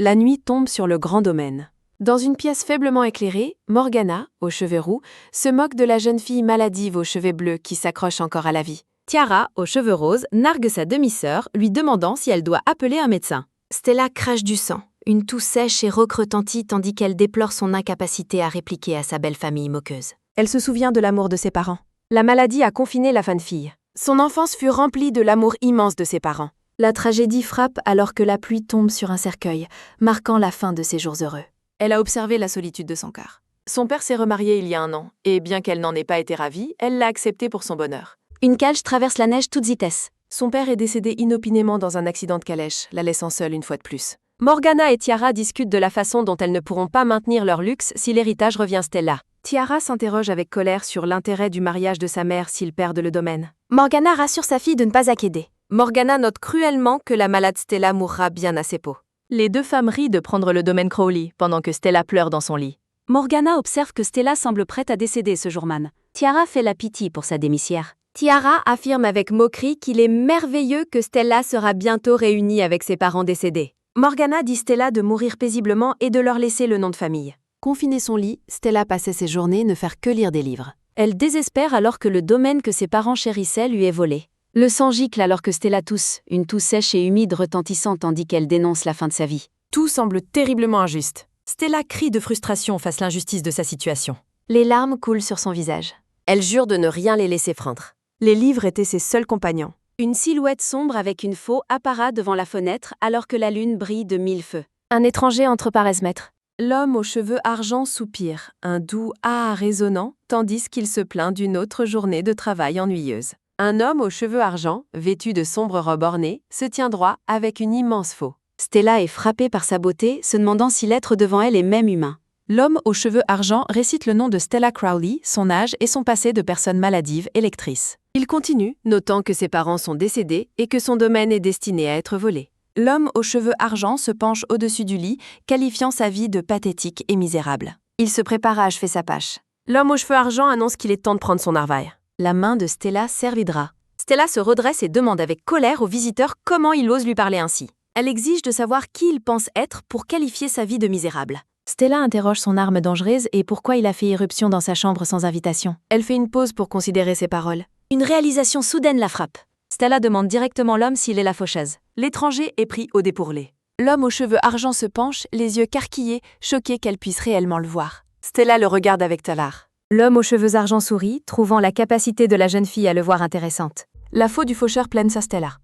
La nuit tombe sur le grand domaine. Dans une pièce faiblement éclairée, Morgana, aux cheveux roux, se moque de la jeune fille maladive aux cheveux bleus qui s'accroche encore à la vie. Tiara, aux cheveux roses, nargue sa demi-sœur, lui demandant si elle doit appeler un médecin. Stella crache du sang, une toux sèche et rauque retentit tandis qu'elle déplore son incapacité à répliquer à sa belle famille moqueuse. Elle se souvient de l'amour de ses parents. La maladie a confiné la jeune fille. Son enfance fut remplie de l'amour immense de ses parents. La tragédie frappe alors que la pluie tombe sur un cercueil, marquant la fin de ses jours heureux. Elle a observé la solitude de son cœur. Son père s'est remarié il y a 1 an, et bien qu'elle n'en ait pas été ravie, elle l'a accepté pour son bonheur. Une calèche traverse la neige toute vitesse. Son père est décédé inopinément dans un accident de calèche, la laissant seule une fois de plus. Morgana et Tiara discutent de la façon dont elles ne pourront pas maintenir leur luxe si l'héritage revient à Stella. Tiara s'interroge avec colère sur l'intérêt du mariage de sa mère s'ils perdent le domaine. Morgana rassure sa fille de ne pas inquiéter. Morgana note cruellement que la malade Stella mourra bien à ses peaux. Les deux femmes rient de prendre le domaine Crowley pendant que Stella pleure dans son lit. Morgana observe que Stella semble prête à décéder ce jour-man. Tiara fait la pitié pour sa démissière. Tiara affirme avec moquerie qu'il est merveilleux que Stella sera bientôt réunie avec ses parents décédés. Morgana dit Stella de mourir paisiblement et de leur laisser le nom de famille. Confinée son lit, Stella passait ses journées ne faire que lire des livres. Elle désespère alors que le domaine que ses parents chérissaient lui est volé. Le sang gicle alors que Stella tousse, une toux sèche et humide retentissant tandis qu'elle dénonce la fin de sa vie. Tout semble terriblement injuste. Stella crie de frustration face à l'injustice de sa situation. Les larmes coulent sur son visage. Elle jure de ne rien les laisser feindre. Les livres étaient ses seuls compagnons. Une silhouette sombre avec une faux apparaît devant la fenêtre alors que la lune brille de 1000 feux. Un étranger entre par esmètre. L'homme aux cheveux argent soupire, un doux « ah » résonnant, tandis qu'il se plaint d'une autre journée de travail ennuyeuse. Un homme aux cheveux argent, vêtu de sombres robes ornées, se tient droit avec une immense faux. Stella est frappée par sa beauté, se demandant si l'être devant elle est même humain. L'homme aux cheveux argent récite le nom de Stella Crowley, son âge et son passé de personne maladive et lectrice. Il continue, notant que ses parents sont décédés et que son domaine est destiné à être volé. L'homme aux cheveux argent se penche au-dessus du lit, qualifiant sa vie de pathétique et misérable. Il se prépare à achever sa pâche. L'homme aux cheveux argent annonce qu'il est temps de prendre son narvail. La main de Stella servidra. Stella se redresse et demande avec colère au visiteur comment il ose lui parler ainsi. Elle exige de savoir qui il pense être pour qualifier sa vie de misérable. Stella interroge son arme dangereuse et pourquoi il a fait irruption dans sa chambre sans invitation. Elle fait une pause pour considérer ses paroles. Une réalisation soudaine la frappe. Stella demande directement l'homme s'il est la faucheuse. L'étranger est pris au dépourvu. L'homme aux cheveux argent se penche, les yeux carquillés, choqué qu'elle puisse réellement le voir. Stella le regarde avec talard. L'homme aux cheveux argent sourit, trouvant la capacité de la jeune fille à le voir intéressante. La faux du faucheur plaine sa Stella.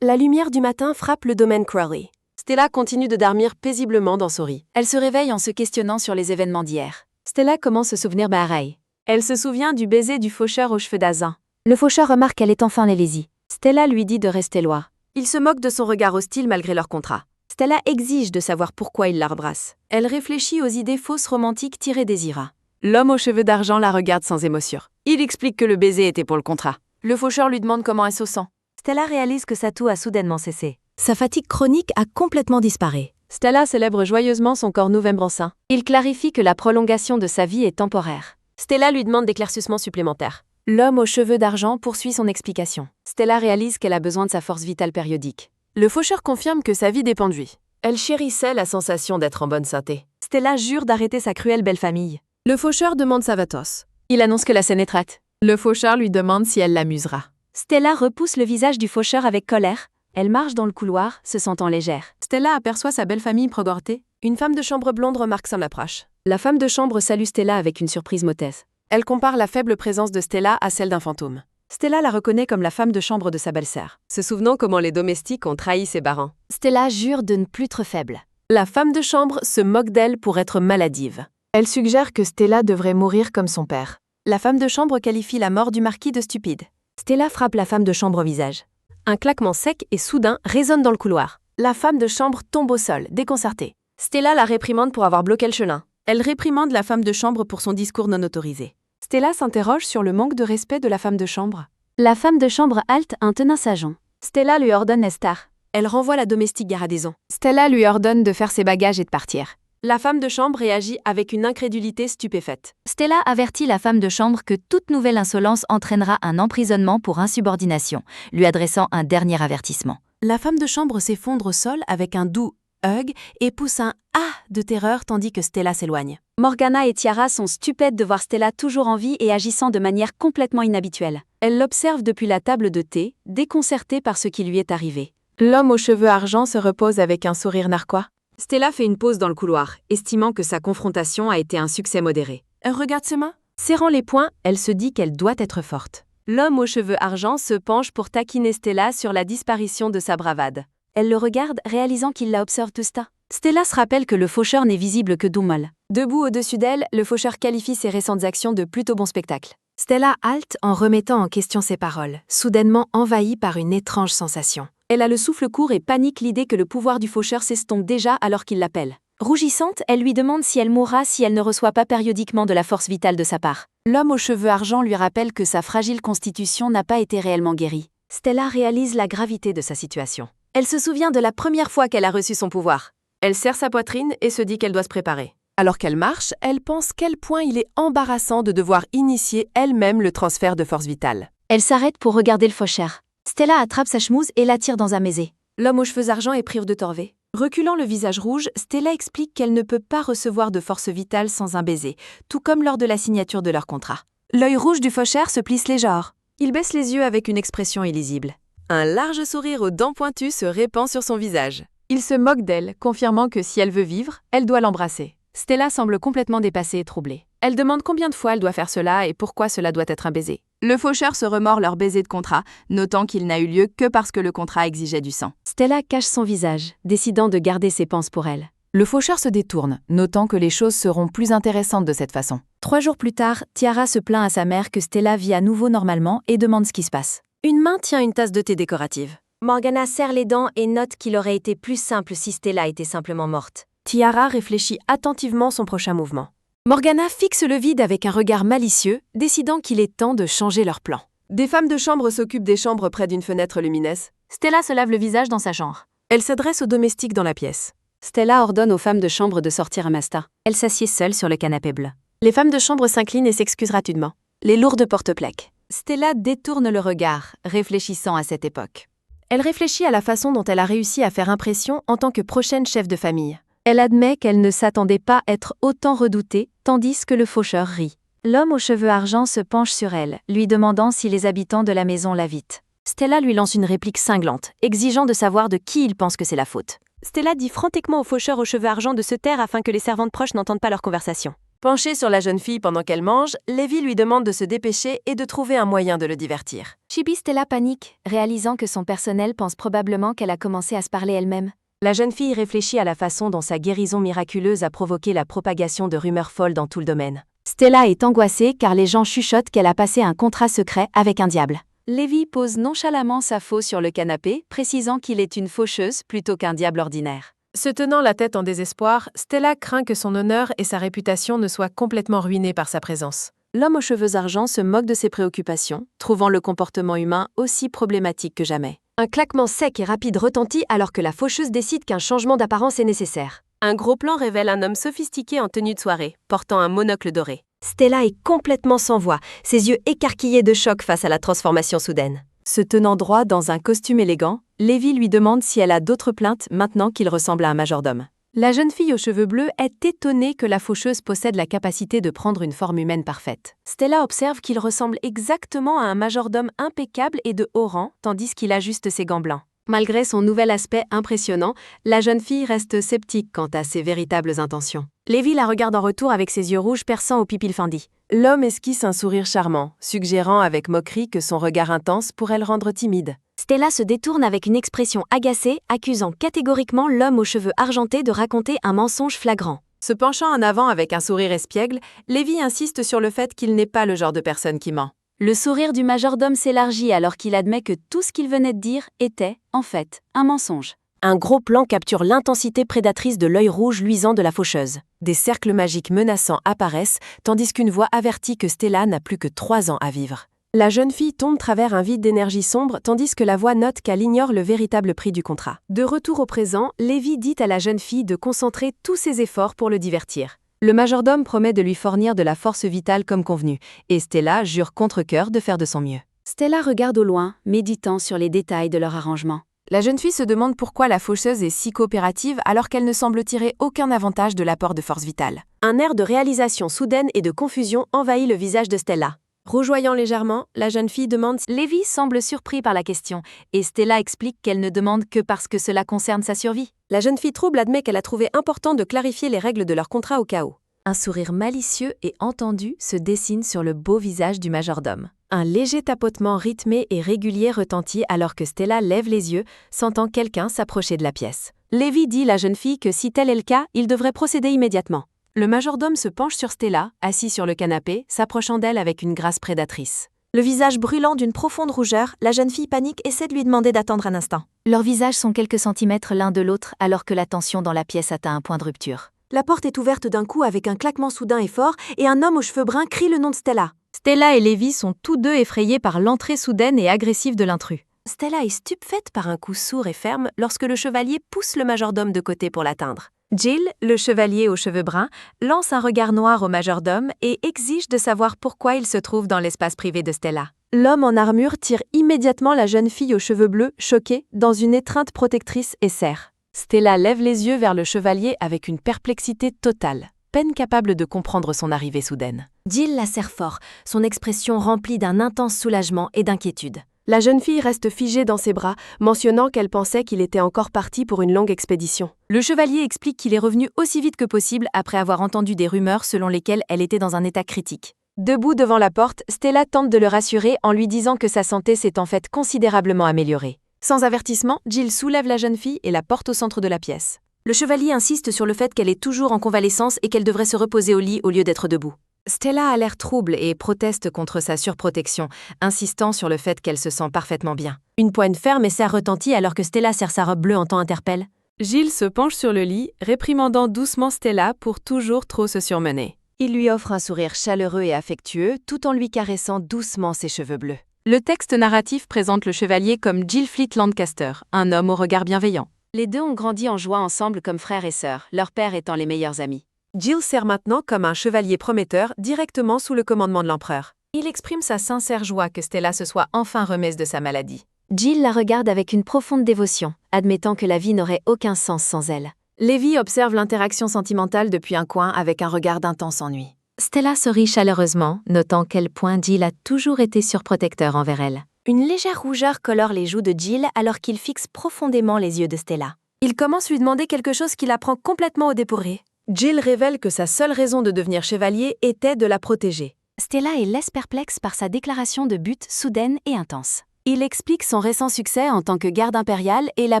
La lumière du matin frappe le domaine Crowley. Stella continue de dormir paisiblement dans son lit. Elle se réveille en se questionnant sur les événements d'hier. Stella commence à se souvenir pareil. Elle se souvient du baiser du faucheur aux cheveux d'azin. Le faucheur remarque qu'elle est enfin l'hérésie. Stella lui dit de rester loin. Il se moque de son regard hostile malgré leur contrat. Stella exige de savoir pourquoi il la rebrasse. Elle réfléchit aux idées fausses romantiques tirées des Ira. L'homme aux cheveux d'argent la regarde sans émotion. Il explique que le baiser était pour le contrat. Le faucheur lui demande comment elle se sent. Stella réalise que sa toux a soudainement cessé. Sa fatigue chronique a complètement disparu. Stella célèbre joyeusement son corps novembre-saint. Il clarifie que la prolongation de sa vie est temporaire. Stella lui demande d'éclaircissements supplémentaires. L'homme aux cheveux d'argent poursuit son explication. Stella réalise qu'elle a besoin de sa force vitale périodique. Le faucheur confirme que sa vie dépend de lui. Elle chérissait la sensation d'être en bonne santé. Stella jure d'arrêter sa cruelle belle famille. Le faucheur demande sa vatos. Il annonce que la scène est traite. Le faucheur lui demande si elle l'amusera. Stella repousse le visage du faucheur avec colère. Elle marche dans le couloir, se sentant légère. Stella aperçoit sa belle famille progrortée. Une femme de chambre blonde remarque son approche. La femme de chambre salue Stella avec une surprise motaise. Elle compare la faible présence de Stella à celle d'un fantôme. Stella la reconnaît comme la femme de chambre de sa belle-sœur. Se souvenant comment les domestiques ont trahi ses parents. Stella jure de ne plus être faible. La femme de chambre se moque d'elle pour être maladive. Elle suggère que Stella devrait mourir comme son père. La femme de chambre qualifie la mort du marquis de stupide. Stella frappe la femme de chambre au visage. Un claquement sec et soudain résonne dans le couloir. La femme de chambre tombe au sol, déconcertée. Stella la réprimande pour avoir bloqué le chemin. Elle réprimande la femme de chambre pour son discours non autorisé. Stella s'interroge sur le manque de respect de la femme de chambre. La femme de chambre halte un tenace-agent. Stella lui ordonne Estar. Elle renvoie la domestique garadaison. Stella lui ordonne de faire ses bagages et de partir. La femme de chambre réagit avec une incrédulité stupéfaite. Stella avertit la femme de chambre que toute nouvelle insolence entraînera un emprisonnement pour insubordination, lui adressant un dernier avertissement. La femme de chambre s'effondre au sol avec un doux hug et pousse un « ah » de terreur tandis que Stella s'éloigne. Morgana et Tiara sont stupèdes de voir Stella toujours en vie et agissant de manière complètement inhabituelle. Elles l'observent depuis la table de thé, déconcertée par ce qui lui est arrivé. L'homme aux cheveux argent se repose avec un sourire narquois. Stella fait une pause dans le couloir, estimant que sa confrontation a été un succès modéré. Elle regarde ses mains. Serrant les poings, elle se dit qu'elle doit être forte. L'homme aux cheveux argent se penche pour taquiner Stella sur la disparition de sa bravade. Elle le regarde, réalisant qu'il la observe tout ça. Stella se rappelle que le faucheur n'est visible que d'où mal. Debout au-dessus d'elle, le faucheur qualifie ses récentes actions de plutôt bon spectacle. Stella halte en remettant en question ses paroles, soudainement envahie par une étrange sensation. Elle a le souffle court et panique l'idée que le pouvoir du faucheur s'estompe déjà alors qu'il l'appelle. Rougissante, elle lui demande si elle mourra si elle ne reçoit pas périodiquement de la force vitale de sa part. L'homme aux cheveux argent lui rappelle que sa fragile constitution n'a pas été réellement guérie. Stella réalise la gravité de sa situation. Elle se souvient de la première fois qu'elle a reçu son pouvoir. Elle serre sa poitrine et se dit qu'elle doit se préparer. Alors qu'elle marche, elle pense quel point il est embarrassant de devoir initier elle-même le transfert de force vitale. Elle s'arrête pour regarder le faucheur. Stella attrape sa chemise et l'attire dans un mésé. L'homme aux cheveux argent est prive de corvée. Reculant le visage rouge, Stella explique qu'elle ne peut pas recevoir de force vitale sans un baiser, tout comme lors de la signature de leur contrat. L'œil rouge du faucheur se plisse légère. Il baisse les yeux avec une expression illisible. Un large sourire aux dents pointues se répand sur son visage. Il se moque d'elle, confirmant que si elle veut vivre, elle doit l'embrasser. Stella semble complètement dépassée et troublée. Elle demande combien de fois elle doit faire cela et pourquoi cela doit être un baiser. Le faucheur se remord leur baiser de contrat, notant qu'il n'a eu lieu que parce que le contrat exigeait du sang. Stella cache son visage, décidant de garder ses penses pour elle. Le faucheur se détourne, notant que les choses seront plus intéressantes de cette façon. 3 jours plus tard, Tiara se plaint à sa mère que Stella vit à nouveau normalement et demande ce qui se passe. Une main tient une tasse de thé décorative. Morgana serre les dents et note qu'il aurait été plus simple si Stella était simplement morte. Tiara réfléchit attentivement son prochain mouvement. Morgana fixe le vide avec un regard malicieux, décidant qu'il est temps de changer leur plan. Des femmes de chambre s'occupent des chambres près d'une fenêtre lumineuse. Stella se lave le visage dans sa chambre. Elle s'adresse aux domestiques dans la pièce. Stella ordonne aux femmes de chambre de sortir à Masta. Elle s'assied seule sur le canapé bleu. Les femmes de chambre s'inclinent et s'excusent rapidement. Les lourdes porte-plaques. Stella détourne le regard, réfléchissant à cette époque. Elle réfléchit à la façon dont elle a réussi à faire impression en tant que prochaine chef de famille. Elle admet qu'elle ne s'attendait pas à être autant redoutée, tandis que le faucheur rit. L'homme aux cheveux argent se penche sur elle, lui demandant si les habitants de la maison l'invitent. Stella lui lance une réplique cinglante, exigeant de savoir de qui il pense que c'est la faute. Stella dit frantiquement au faucheur aux cheveux argent de se taire afin que les servantes proches n'entendent pas leur conversation. Penchée sur la jeune fille pendant qu'elle mange, Levi lui demande de se dépêcher et de trouver un moyen de le divertir. Chibi Stella panique, réalisant que son personnel pense probablement qu'elle a commencé à se parler elle-même. La jeune fille réfléchit à la façon dont sa guérison miraculeuse a provoqué la propagation de rumeurs folles dans tout le domaine. Stella est angoissée car les gens chuchotent qu'elle a passé un contrat secret avec un diable. Levi pose nonchalamment sa faux sur le canapé, précisant qu'il est une faucheuse plutôt qu'un diable ordinaire. Se tenant la tête en désespoir, Stella craint que son honneur et sa réputation ne soient complètement ruinés par sa présence. L'homme aux cheveux argent se moque de ses préoccupations, trouvant le comportement humain aussi problématique que jamais. Un claquement sec et rapide retentit alors que la faucheuse décide qu'un changement d'apparence est nécessaire. Un gros plan révèle un homme sophistiqué en tenue de soirée, portant un monocle doré. Stella est complètement sans voix, ses yeux écarquillés de choc face à la transformation soudaine. Se tenant droit dans un costume élégant, Levi lui demande si elle a d'autres plaintes maintenant qu'il ressemble à un majordome. La jeune fille aux cheveux bleus est étonnée que la faucheuse possède la capacité de prendre une forme humaine parfaite. Stella observe qu'il ressemble exactement à un majordome impeccable et de haut rang, tandis qu'il ajuste ses gants blancs. Malgré son nouvel aspect impressionnant, la jeune fille reste sceptique quant à ses véritables intentions. Levi la regarde en retour avec ses yeux rouges perçants aux pupilles fendues. L'homme esquisse un sourire charmant, suggérant avec moquerie que son regard intense pourrait le rendre timide. Stella se détourne avec une expression agacée, accusant catégoriquement l'homme aux cheveux argentés de raconter un mensonge flagrant. Se penchant en avant avec un sourire espiègle, Levi insiste sur le fait qu'il n'est pas le genre de personne qui ment. Le sourire du majordome s'élargit alors qu'il admet que tout ce qu'il venait de dire était, en fait, un mensonge. Un gros plan capture l'intensité prédatrice de l'œil rouge luisant de la faucheuse. Des cercles magiques menaçants apparaissent, tandis qu'une voix avertit que Stella n'a plus que 3 ans à vivre. La jeune fille tombe travers un vide d'énergie sombre, tandis que la voix note qu'elle ignore le véritable prix du contrat. De retour au présent, Levi dit à la jeune fille de concentrer tous ses efforts pour le divertir. Le majordome promet de lui fournir de la force vitale comme convenu, et Stella jure contre cœur de faire de son mieux. Stella regarde au loin, méditant sur les détails de leur arrangement. La jeune fille se demande pourquoi la faucheuse est si coopérative alors qu'elle ne semble tirer aucun avantage de l'apport de force vitale. Un air de réalisation soudaine et de confusion envahit le visage de Stella. Rougeoyant légèrement, la jeune fille demande. Levi semble surpris par la question, et Stella explique qu'elle ne demande que parce que cela concerne sa survie. La jeune fille trouble admet qu'elle a trouvé important de clarifier les règles de leur contrat au cas où. Un sourire malicieux et entendu se dessine sur le beau visage du majordome. Un léger tapotement rythmé et régulier retentit alors que Stella lève les yeux, sentant quelqu'un s'approcher de la pièce. Levi dit à la jeune fille que si tel est le cas, il devrait procéder immédiatement. Le majordome se penche sur Stella, assis sur le canapé, s'approchant d'elle avec une grâce prédatrice. Le visage brûlant d'une profonde rougeur, la jeune fille panique et essaie de lui demander d'attendre un instant. Leurs visages sont quelques centimètres l'un de l'autre alors que la tension dans la pièce atteint un point de rupture. La porte est ouverte d'un coup avec un claquement soudain et fort, et un homme aux cheveux bruns crie le nom de Stella. Stella et Levi sont tous deux effrayés par l'entrée soudaine et agressive de l'intrus. Stella est stupéfaite par un coup sourd et ferme lorsque le chevalier pousse le majordome de côté pour l'atteindre. Jill, le chevalier aux cheveux bruns, lance un regard noir au majordome et exige de savoir pourquoi il se trouve dans l'espace privé de Stella. L'homme en armure tire immédiatement la jeune fille aux cheveux bleus, choquée, dans une étreinte protectrice et serre. Stella lève les yeux vers le chevalier avec une perplexité totale, peine capable de comprendre son arrivée soudaine. Jill la serre fort, son expression remplie d'un intense soulagement et d'inquiétude. La jeune fille reste figée dans ses bras, mentionnant qu'elle pensait qu'il était encore parti pour une longue expédition. Le chevalier explique qu'il est revenu aussi vite que possible après avoir entendu des rumeurs selon lesquelles elle était dans un état critique. Debout devant la porte, Stella tente de le rassurer en lui disant que sa santé s'est en fait considérablement améliorée. Sans avertissement, Jill soulève la jeune fille et la porte au centre de la pièce. Le chevalier insiste sur le fait qu'elle est toujours en convalescence et qu'elle devrait se reposer au lit au lieu d'être debout. Stella a l'air trouble et proteste contre sa surprotection, insistant sur le fait qu'elle se sent parfaitement bien. Une poigne ferme et serre retentit alors que Stella serre sa robe bleue en temps interpelle. Jill se penche sur le lit, réprimandant doucement Stella pour toujours trop se surmener. Il lui offre un sourire chaleureux et affectueux tout en lui caressant doucement ses cheveux bleus. Le texte narratif présente le chevalier comme Jill Fleet Lancaster, un homme au regard bienveillant. Les deux ont grandi en joie ensemble comme frères et sœurs, leur père étant les meilleurs amis. Jill sert maintenant comme un chevalier prometteur directement sous le commandement de l'empereur. Il exprime sa sincère joie que Stella se soit enfin remise de sa maladie. Jill la regarde avec une profonde dévotion, admettant que la vie n'aurait aucun sens sans elle. Levi observe l'interaction sentimentale depuis un coin avec un regard d'intense ennui. Stella sourit chaleureusement, notant quel point Jill a toujours été surprotecteur envers elle. Une légère rougeur colore les joues de Jill alors qu'il fixe profondément les yeux de Stella. Il commence à lui demander quelque chose qui la prend complètement au dépourvu. Jill révèle que sa seule raison de devenir chevalier était de la protéger. Stella est laisse perplexe par sa déclaration de but soudaine et intense. Il explique son récent succès en tant que garde impériale et la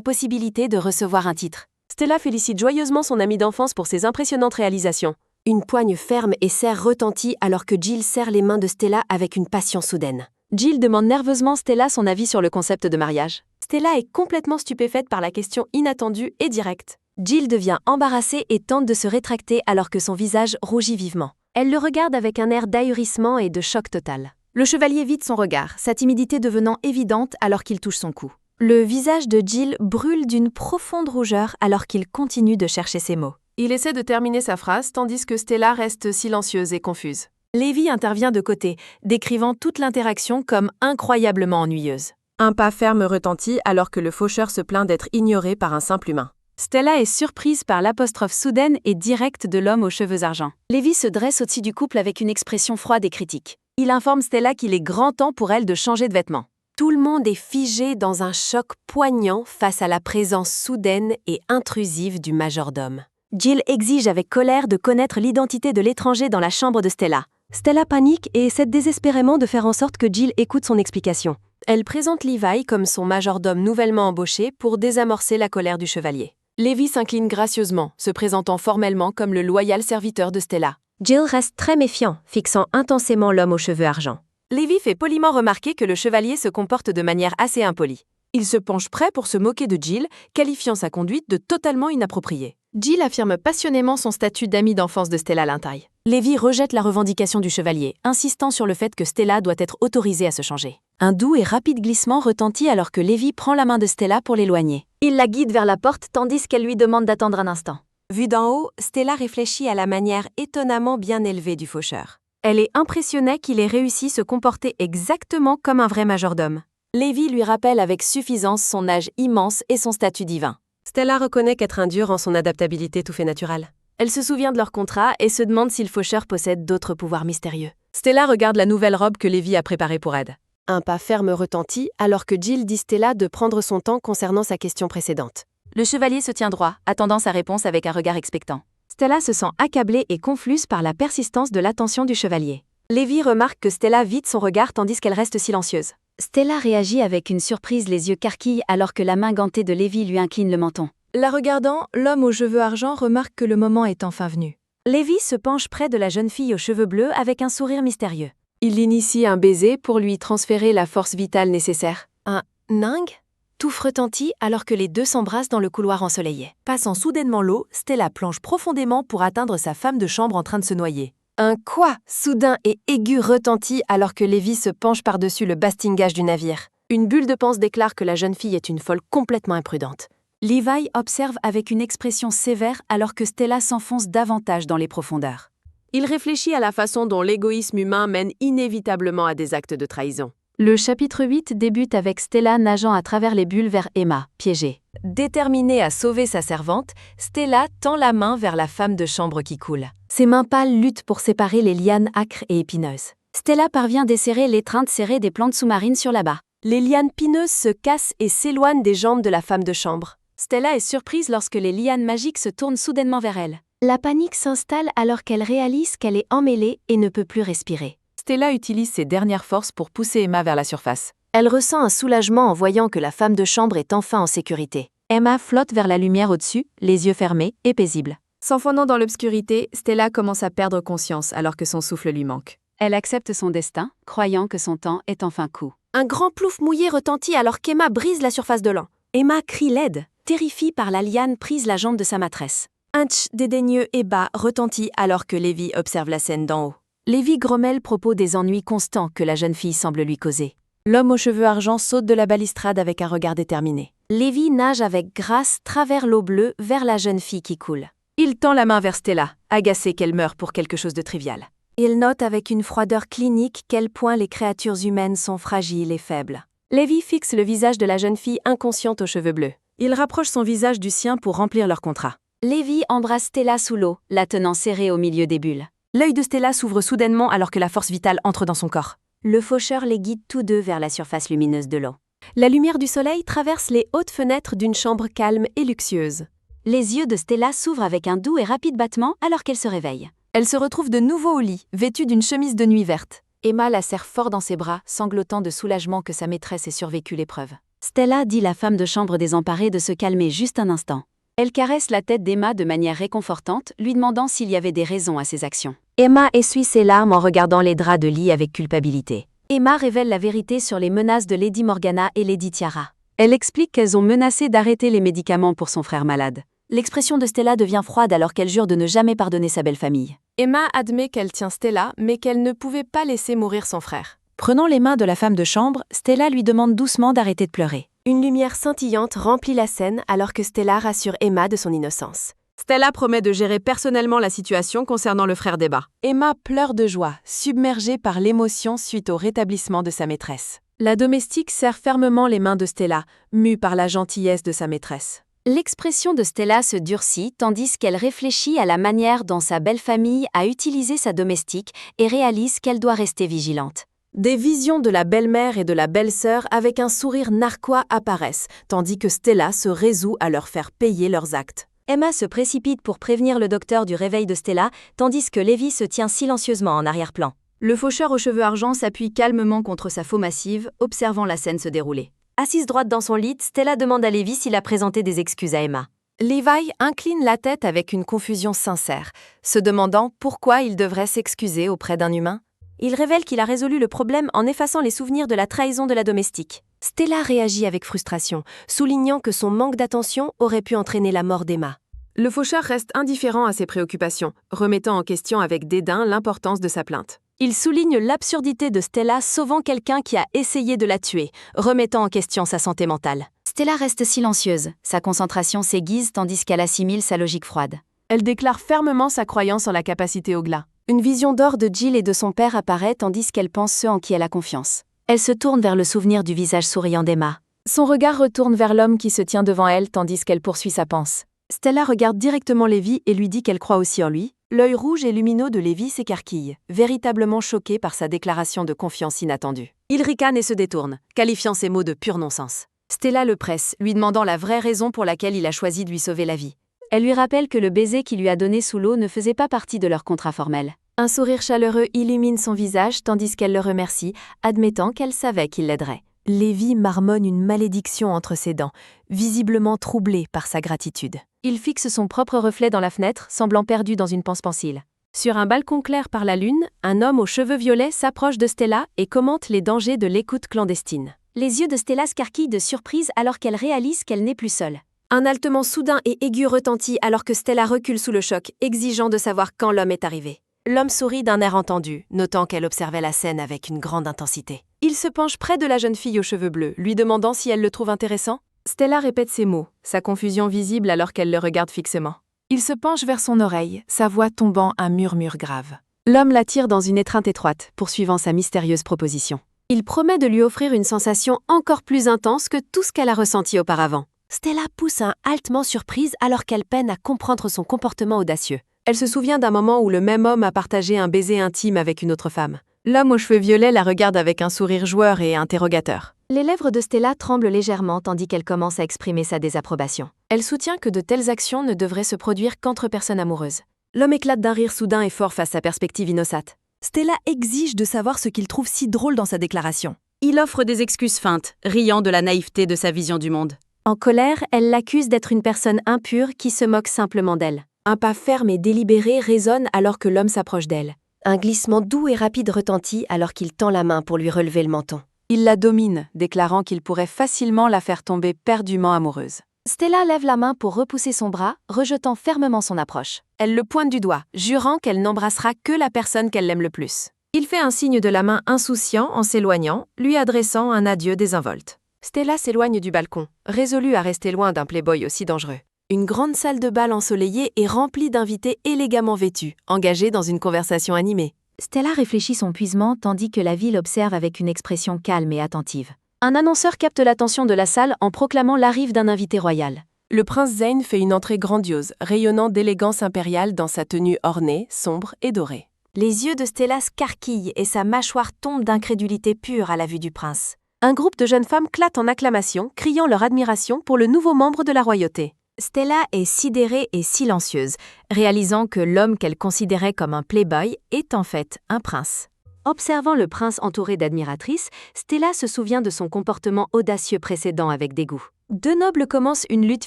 possibilité de recevoir un titre. Stella félicite joyeusement son amie d'enfance pour ses impressionnantes réalisations. Une poigne ferme et serre retentit alors que Jill serre les mains de Stella avec une passion soudaine. Jill demande nerveusement Stella son avis sur le concept de mariage. Stella est complètement stupéfaite par la question inattendue et directe. Jill devient embarrassée et tente de se rétracter alors que son visage rougit vivement. Elle le regarde avec un air d'ahurissement et de choc total. Le chevalier vide son regard, sa timidité devenant évidente alors qu'il touche son cou. Le visage de Jill brûle d'une profonde rougeur alors qu'il continue de chercher ses mots. Il essaie de terminer sa phrase tandis que Stella reste silencieuse et confuse. Levi intervient de côté, décrivant toute l'interaction comme incroyablement ennuyeuse. Un pas ferme retentit alors que le faucheur se plaint d'être ignoré par un simple humain. Stella est surprise par l'apostrophe soudaine et directe de l'homme aux cheveux argent. Levi se dresse au-dessus du couple avec une expression froide et critique. Il informe Stella qu'il est grand temps pour elle de changer de vêtements. Tout le monde est figé dans un choc poignant face à la présence soudaine et intrusive du majordome. Jill exige avec colère de connaître l'identité de l'étranger dans la chambre de Stella. Stella panique et essaie désespérément de faire en sorte que Jill écoute son explication. Elle présente Levi comme son majordome nouvellement embauché pour désamorcer la colère du chevalier. Levi s'incline gracieusement, se présentant formellement comme le loyal serviteur de Stella. Jill reste très méfiant, fixant intensément l'homme aux cheveux argent. Levi fait poliment remarquer que le chevalier se comporte de manière assez impolie. Il se penche prêt pour se moquer de Jill, qualifiant sa conduite de totalement inappropriée. Jill affirme passionnément son statut d'amie d'enfance de Stella Lintaille. Levi rejette la revendication du chevalier, insistant sur le fait que Stella doit être autorisée à se changer. Un doux et rapide glissement retentit alors que Levi prend la main de Stella pour l'éloigner. Il la guide vers la porte tandis qu'elle lui demande d'attendre un instant. Vue d'en haut, Stella réfléchit à la manière étonnamment bien élevée du faucheur. Elle est impressionnée qu'il ait réussi à se comporter exactement comme un vrai majordome. Lévi lui rappelle avec suffisance son âge immense et son statut divin. Stella reconnaît qu'être un dieu rend son adaptabilité tout fait naturelle. Elle se souvient de leur contrat et se demande si le faucheur possède d'autres pouvoirs mystérieux. Stella regarde la nouvelle robe que Lévi a préparée pour elle. Un pas ferme retentit alors que Jill dit Stella de prendre son temps concernant sa question précédente. Le chevalier se tient droit, attendant sa réponse avec un regard expectant. Stella se sent accablée et confuse par la persistance de l'attention du chevalier. Lévi remarque que Stella vide son regard tandis qu'elle reste silencieuse. Stella réagit avec une surprise, les yeux carquilles alors que la main gantée de Lévi lui incline le menton. La regardant, l'homme aux cheveux argent remarque que le moment est enfin venu. Lévi se penche près de la jeune fille aux cheveux bleus avec un sourire mystérieux. Il initie un baiser pour lui transférer la force vitale nécessaire. Un ningue ? Tout retentit alors que les deux s'embrassent dans le couloir ensoleillé. Passant soudainement l'eau, Stella plonge profondément pour atteindre sa femme de chambre en train de se noyer. Un quoi soudain et aigu retentit alors que Lévi se penche par-dessus le bastingage du navire. Une bulle de panse déclare que la jeune fille est une folle complètement imprudente. Levi observe avec une expression sévère alors que Stella s'enfonce davantage dans les profondeurs. Il réfléchit à la façon dont l'égoïsme humain mène inévitablement à des actes de trahison. Le chapitre 8 débute avec Stella nageant à travers les bulles vers Emma, piégée. Déterminée à sauver sa servante, Stella tend la main vers la femme de chambre qui coule. Ses mains pâles luttent pour séparer les lianes âcres et épineuses. Stella parvient à desserrer l'étreinte serrée des plantes sous-marines sur la bas. Les lianes pineuses se cassent et s'éloignent des jambes de la femme de chambre. Stella est surprise lorsque les lianes magiques se tournent soudainement vers elle. La panique s'installe alors qu'elle réalise qu'elle est emmêlée et ne peut plus respirer. Stella utilise ses dernières forces pour pousser Emma vers la surface. Elle ressent un soulagement en voyant que la femme de chambre est enfin en sécurité. Emma flotte vers la lumière au-dessus, les yeux fermés et paisible. S'enfonçant dans l'obscurité, Stella commence à perdre conscience alors que son souffle lui manque. Elle accepte son destin, croyant que son temps est enfin court. Un grand plouf mouillé retentit alors qu'Emma brise la surface de l'an. Emma crie l'aide, terrifiée par la liane prise la jambe de sa maîtresse. Un tch dédaigneux et bas retentit alors que Lévi observe la scène d'en haut. Lévi grommelle propos des ennuis constants que la jeune fille semble lui causer. L'homme aux cheveux argent saute de la balustrade avec un regard déterminé. Lévi nage avec grâce travers l'eau bleue vers la jeune fille qui coule. Il tend la main vers Stella, agacé qu'elle meure pour quelque chose de trivial. Il note avec une froideur clinique quel point les créatures humaines sont fragiles et faibles. Lévi fixe le visage de la jeune fille inconsciente aux cheveux bleus. Il rapproche son visage du sien pour remplir leur contrat. Lévi embrasse Stella sous l'eau, la tenant serrée au milieu des bulles. L'œil de Stella s'ouvre soudainement alors que la force vitale entre dans son corps. Le faucheur les guide tous deux vers la surface lumineuse de l'eau. La lumière du soleil traverse les hautes fenêtres d'une chambre calme et luxueuse. Les yeux de Stella s'ouvrent avec un doux et rapide battement alors qu'elle se réveille. Elle se retrouve de nouveau au lit, vêtue d'une chemise de nuit verte. Emma la serre fort dans ses bras, sanglotant de soulagement que sa maîtresse ait survécu l'épreuve. Stella dit la femme de chambre désemparée de se calmer juste un instant. Elle caresse la tête d'Emma de manière réconfortante, lui demandant s'il y avait des raisons à ses actions. Emma essuie ses larmes en regardant les draps de lit avec culpabilité. Emma révèle la vérité sur les menaces de Lady Morgana et Lady Tiara. Elle explique qu'elles ont menacé d'arrêter les médicaments pour son frère malade. L'expression de Stella devient froide alors qu'elle jure de ne jamais pardonner sa belle-famille. Emma admet qu'elle tient Stella, mais qu'elle ne pouvait pas laisser mourir son frère. Prenant les mains de la femme de chambre, Stella lui demande doucement d'arrêter de pleurer. Une lumière scintillante remplit la scène alors que Stella rassure Emma de son innocence. Stella promet de gérer personnellement la situation concernant le frère d'Emma. Emma pleure de joie, submergée par l'émotion suite au rétablissement de sa maîtresse. La domestique serre fermement les mains de Stella, mue par la gentillesse de sa maîtresse. L'expression de Stella se durcit tandis qu'elle réfléchit à la manière dont sa belle-famille a utilisé sa domestique et réalise qu'elle doit rester vigilante. Des visions de la belle-mère et de la belle-sœur avec un sourire narquois apparaissent, tandis que Stella se résout à leur faire payer leurs actes. Emma se précipite pour prévenir le docteur du réveil de Stella, tandis que Lévi se tient silencieusement en arrière-plan. Le faucheur aux cheveux argent s'appuie calmement contre sa faux massive, observant la scène se dérouler. Assise droite dans son lit, Stella demande à Lévi s'il a présenté des excuses à Emma. Levi incline la tête avec une confusion sincère, se demandant pourquoi il devrait s'excuser auprès d'un humain. Il révèle qu'il a résolu le problème en effaçant les souvenirs de la trahison de la domestique. Stella réagit avec frustration, soulignant que son manque d'attention aurait pu entraîner la mort d'Emma. Le faucheur reste indifférent à ses préoccupations, remettant en question avec dédain l'importance de sa plainte. Il souligne l'absurdité de Stella sauvant quelqu'un qui a essayé de la tuer, remettant en question sa santé mentale. Stella reste silencieuse, sa concentration s'aiguise tandis qu'elle assimile sa logique froide. Elle déclare fermement sa croyance en la capacité au glas. Une vision d'or de Jill et de son père apparaît tandis qu'elle pense ceux en qui elle a confiance. Elle se tourne vers le souvenir du visage souriant d'Emma. Son regard retourne vers l'homme qui se tient devant elle tandis qu'elle poursuit sa panse. Stella regarde directement Lévi et lui dit qu'elle croit aussi en lui. L'œil rouge et lumineux de Lévi s'écarquille, véritablement choqué par sa déclaration de confiance inattendue. Il ricane et se détourne, qualifiant ces mots de pur non-sens. Stella le presse, lui demandant la vraie raison pour laquelle il a choisi de lui sauver la vie. Elle lui rappelle que le baiser qu'il lui a donné sous l'eau ne faisait pas partie de leur contrat formel. Un sourire chaleureux illumine son visage tandis qu'elle le remercie, admettant qu'elle savait qu'il l'aiderait. Lévi marmonne une malédiction entre ses dents, visiblement troublé par sa gratitude. Il fixe son propre reflet dans la fenêtre, semblant perdu dans une panse pensile. Sur un balcon clair par la lune, un homme aux cheveux violets s'approche de Stella et commente les dangers de l'écoute clandestine. Les yeux de Stella scarquillent de surprise alors qu'elle réalise qu'elle n'est plus seule. Un haltement soudain et aigu retentit alors que Stella recule sous le choc, exigeant de savoir quand l'homme est arrivé. L'homme sourit d'un air entendu, notant qu'elle observait la scène avec une grande intensité. Il se penche près de la jeune fille aux cheveux bleus, lui demandant si elle le trouve intéressant. Stella répète ces mots, sa confusion visible alors qu'elle le regarde fixement. Il se penche vers son oreille, sa voix tombant un murmure grave. L'homme l'attire dans une étreinte étroite, poursuivant sa mystérieuse proposition. Il promet de lui offrir une sensation encore plus intense que tout ce qu'elle a ressenti auparavant. Stella pousse un haltement surprise alors qu'elle peine à comprendre son comportement audacieux. Elle se souvient d'un moment où le même homme a partagé un baiser intime avec une autre femme. L'homme aux cheveux violets la regarde avec un sourire joueur et interrogateur. Les lèvres de Stella tremblent légèrement tandis qu'elle commence à exprimer sa désapprobation. Elle soutient que de telles actions ne devraient se produire qu'entre personnes amoureuses. L'homme éclate d'un rire soudain et fort face à sa perspective innocente. Stella exige de savoir ce qu'il trouve si drôle dans sa déclaration. Il offre des excuses feintes, riant de la naïveté de sa vision du monde. En colère, elle l'accuse d'être une personne impure qui se moque simplement d'elle. Un pas ferme et délibéré résonne alors que l'homme s'approche d'elle. Un glissement doux et rapide retentit alors qu'il tend la main pour lui relever le menton. Il la domine, déclarant qu'il pourrait facilement la faire tomber perdument amoureuse. Stella lève la main pour repousser son bras, rejetant fermement son approche. Elle le pointe du doigt, jurant qu'elle n'embrassera que la personne qu'elle aime le plus. Il fait un signe de la main insouciant en s'éloignant, lui adressant un adieu désinvolte. Stella s'éloigne du balcon, résolue à rester loin d'un playboy aussi dangereux. Une grande salle de bal ensoleillée est remplie d'invités élégamment vêtus, engagés dans une conversation animée. Stella réfléchit son puisement tandis que la ville observe avec une expression calme et attentive. Un annonceur capte l'attention de la salle en proclamant l'arrivée d'un invité royal. Le prince Zayn fait une entrée grandiose, rayonnant d'élégance impériale dans sa tenue ornée, sombre et dorée. Les yeux de Stella scarquillent et sa mâchoire tombe d'incrédulité pure à la vue du prince. Un groupe de jeunes femmes clate en acclamation, criant leur admiration pour le nouveau membre de la royauté. Stella est sidérée et silencieuse, réalisant que l'homme qu'elle considérait comme un playboy est en fait un prince. Observant le prince entouré d'admiratrices, Stella se souvient de son comportement audacieux précédent avec dégoût. Deux nobles commencent une lutte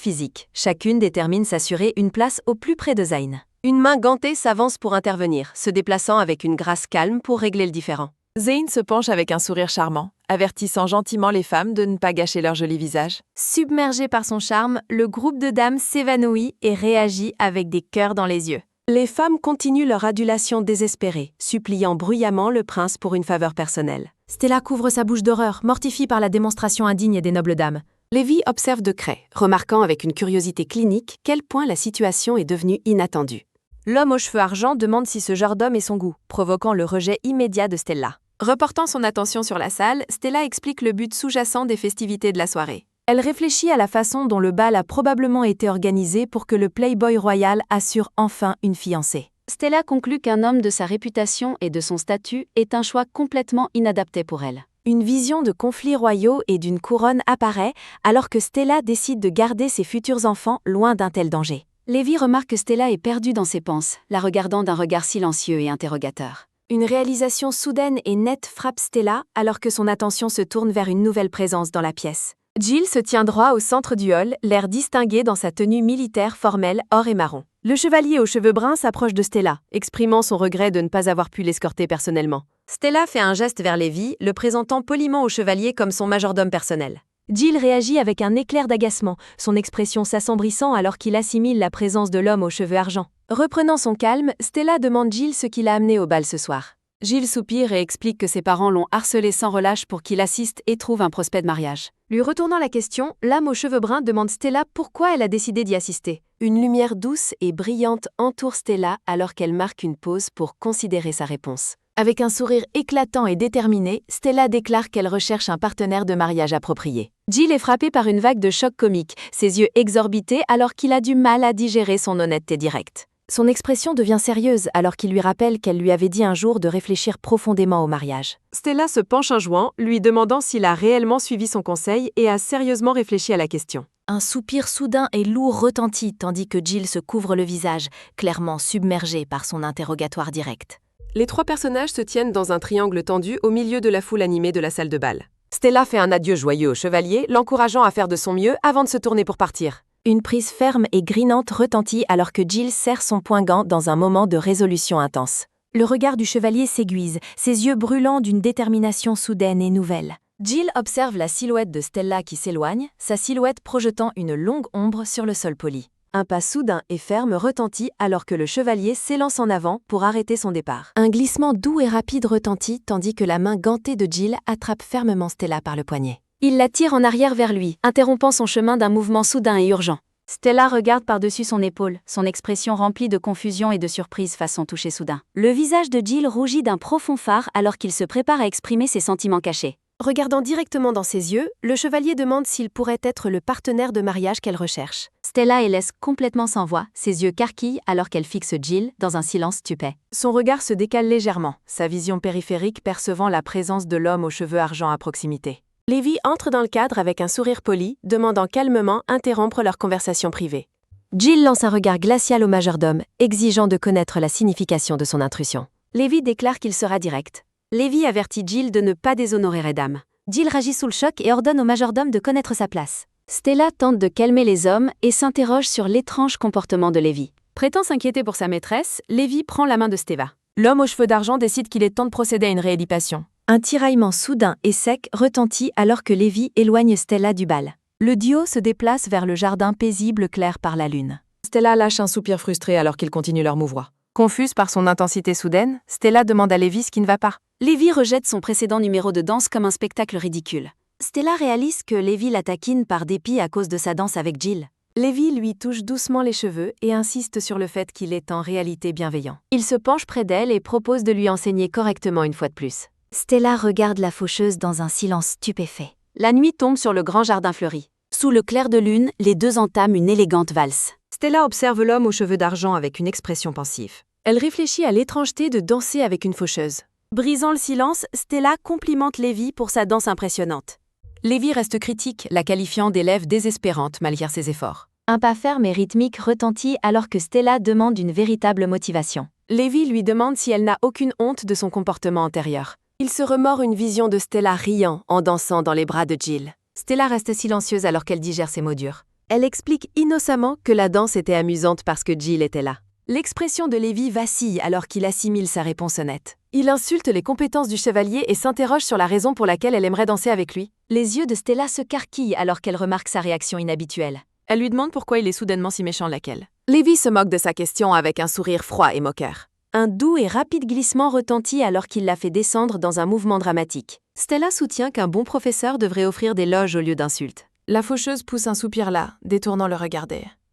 physique. Chacune détermine s'assurer une place au plus près de Zayn. Une main gantée s'avance pour intervenir, se déplaçant avec une grâce calme pour régler le différend. Zayn se penche avec un sourire charmant, avertissant gentiment les femmes de ne pas gâcher leur joli visage. Submergé par son charme, le groupe de dames s'évanouit et réagit avec des cœurs dans les yeux. Les femmes continuent leur adulation désespérée, suppliant bruyamment le prince pour une faveur personnelle. Stella couvre sa bouche d'horreur, mortifiée par la démonstration indigne des nobles dames. Lévi observe de près, remarquant avec une curiosité clinique quel point la situation est devenue inattendue. L'homme aux cheveux argent demande si ce genre d'homme est son goût, provoquant le rejet immédiat de Stella. Reportant son attention sur la salle, Stella explique le but sous-jacent des festivités de la soirée. Elle réfléchit à la façon dont le bal a probablement été organisé pour que le playboy royal assure enfin une fiancée. Stella conclut qu'un homme de sa réputation et de son statut est un choix complètement inadapté pour elle. Une vision de conflits royaux et d'une couronne apparaît alors que Stella décide de garder ses futurs enfants loin d'un tel danger. Lévi remarque que Stella est perdue dans ses pensées, la regardant d'un regard silencieux et interrogateur. Une réalisation soudaine et nette frappe Stella alors que son attention se tourne vers une nouvelle présence dans la pièce. Jill se tient droit au centre du hall, l'air distingué dans sa tenue militaire formelle or et marron. Le chevalier aux cheveux bruns s'approche de Stella, exprimant son regret de ne pas avoir pu l'escorter personnellement. Stella fait un geste vers Lévi, le présentant poliment au chevalier comme son majordome personnel. Jill réagit avec un éclair d'agacement, son expression s'assombrissant alors qu'il assimile la présence de l'homme aux cheveux argent. Reprenant son calme, Stella demande Jill ce qui l'a amené au bal ce soir. Jill soupire et explique que ses parents l'ont harcelé sans relâche pour qu'il assiste et trouve un prospect de mariage. Lui retournant la question, l'âme aux cheveux bruns demande Stella pourquoi elle a décidé d'y assister. Une lumière douce et brillante entoure Stella alors qu'elle marque une pause pour considérer sa réponse. Avec un sourire éclatant et déterminé, Stella déclare qu'elle recherche un partenaire de mariage approprié. Jill est frappé par une vague de choc comique, ses yeux exorbités alors qu'il a du mal à digérer son honnêteté directe. Son expression devient sérieuse alors qu'il lui rappelle qu'elle lui avait dit un jour de réfléchir profondément au mariage. Stella se penche un jouant, lui demandant s'il a réellement suivi son conseil et a sérieusement réfléchi à la question. Un soupir soudain et lourd retentit tandis que Jill se couvre le visage, clairement submergée par son interrogatoire direct. Les trois personnages se tiennent dans un triangle tendu au milieu de la foule animée de la salle de bal. Stella fait un adieu joyeux au chevalier, l'encourageant à faire de son mieux avant de se tourner pour partir. Une prise ferme et grinante retentit alors que Jill serre son poing-gant dans un moment de résolution intense. Le regard du chevalier s'aiguise, ses yeux brûlants d'une détermination soudaine et nouvelle. Jill observe la silhouette de Stella qui s'éloigne, sa silhouette projetant une longue ombre sur le sol poli. Un pas soudain et ferme retentit alors que le chevalier s'élance en avant pour arrêter son départ. Un glissement doux et rapide retentit tandis que la main gantée de Jill attrape fermement Stella par le poignet. Il la tire en arrière vers lui, interrompant son chemin d'un mouvement soudain et urgent. Stella regarde par-dessus son épaule, son expression remplie de confusion et de surprise face son toucher soudain. Le visage de Jill rougit d'un profond phare alors qu'il se prépare à exprimer ses sentiments cachés. Regardant directement dans ses yeux, le chevalier demande s'il pourrait être le partenaire de mariage qu'elle recherche. Stella est laisse complètement sans voix, ses yeux carquillent alors qu'elle fixe Jill dans un silence stupet. Son regard se décale légèrement, sa vision périphérique percevant la présence de l'homme aux cheveux argent à proximité. Lévi entre dans le cadre avec un sourire poli, demandant calmement interrompre leur conversation privée. Jill lance un regard glacial au majordome, exigeant de connaître la signification de son intrusion. Lévi déclare qu'il sera direct. Lévi avertit Jill de ne pas déshonorer Redam. Jill réagit sous le choc et ordonne au majordome de connaître sa place. Stella tente de calmer les hommes et s'interroge sur l'étrange comportement de Lévi. Prétend s'inquiéter pour sa maîtresse, Lévi prend la main de Steva. L'homme aux cheveux d'argent décide qu'il est temps de procéder à une rééducation. Un tiraillement soudain et sec retentit alors que Lévi éloigne Stella du bal. Le duo se déplace vers le jardin paisible clair par la lune. Stella lâche un soupir frustré alors qu'ils continuent leur mouvoir. Confuse par son intensité soudaine, Stella demande à Lévi ce qui ne va pas. Lévi rejette son précédent numéro de danse comme un spectacle ridicule. Stella réalise que Lévi la taquine par dépit à cause de sa danse avec Jill. Lévi lui touche doucement les cheveux et insiste sur le fait qu'il est en réalité bienveillant. Il se penche près d'elle et propose de lui enseigner correctement une fois de plus. Stella regarde la faucheuse dans un silence stupéfait. La nuit tombe sur le grand jardin fleuri. Sous le clair de lune, les deux entament une élégante valse. Stella observe l'homme aux cheveux d'argent avec une expression pensive. Elle réfléchit à l'étrangeté de danser avec une faucheuse. Brisant le silence, Stella complimente Lévi pour sa danse impressionnante. Lévi reste critique, la qualifiant d'élève désespérante malgré ses efforts. Un pas ferme et rythmique retentit alors que Stella demande une véritable motivation. Lévi lui demande si elle n'a aucune honte de son comportement antérieur. Il se remord une vision de Stella riant en dansant dans les bras de Jill. Stella reste silencieuse alors qu'elle digère ses mots durs. Elle explique innocemment que la danse était amusante parce que Jill était là. L'expression de Lévi vacille alors qu'il assimile sa réponse honnête. Il insulte les compétences du chevalier et s'interroge sur la raison pour laquelle elle aimerait danser avec lui. Les yeux de Stella se carquillent alors qu'elle remarque sa réaction inhabituelle. Elle lui demande pourquoi il est soudainement si méchant laquelle. Lévi se moque de sa question avec un sourire froid et moqueur. Un doux et rapide glissement retentit alors qu'il la fait descendre dans un mouvement dramatique. Stella soutient qu'un bon professeur devrait offrir des loges au lieu d'insultes. La faucheuse pousse un soupir là, détournant le regard.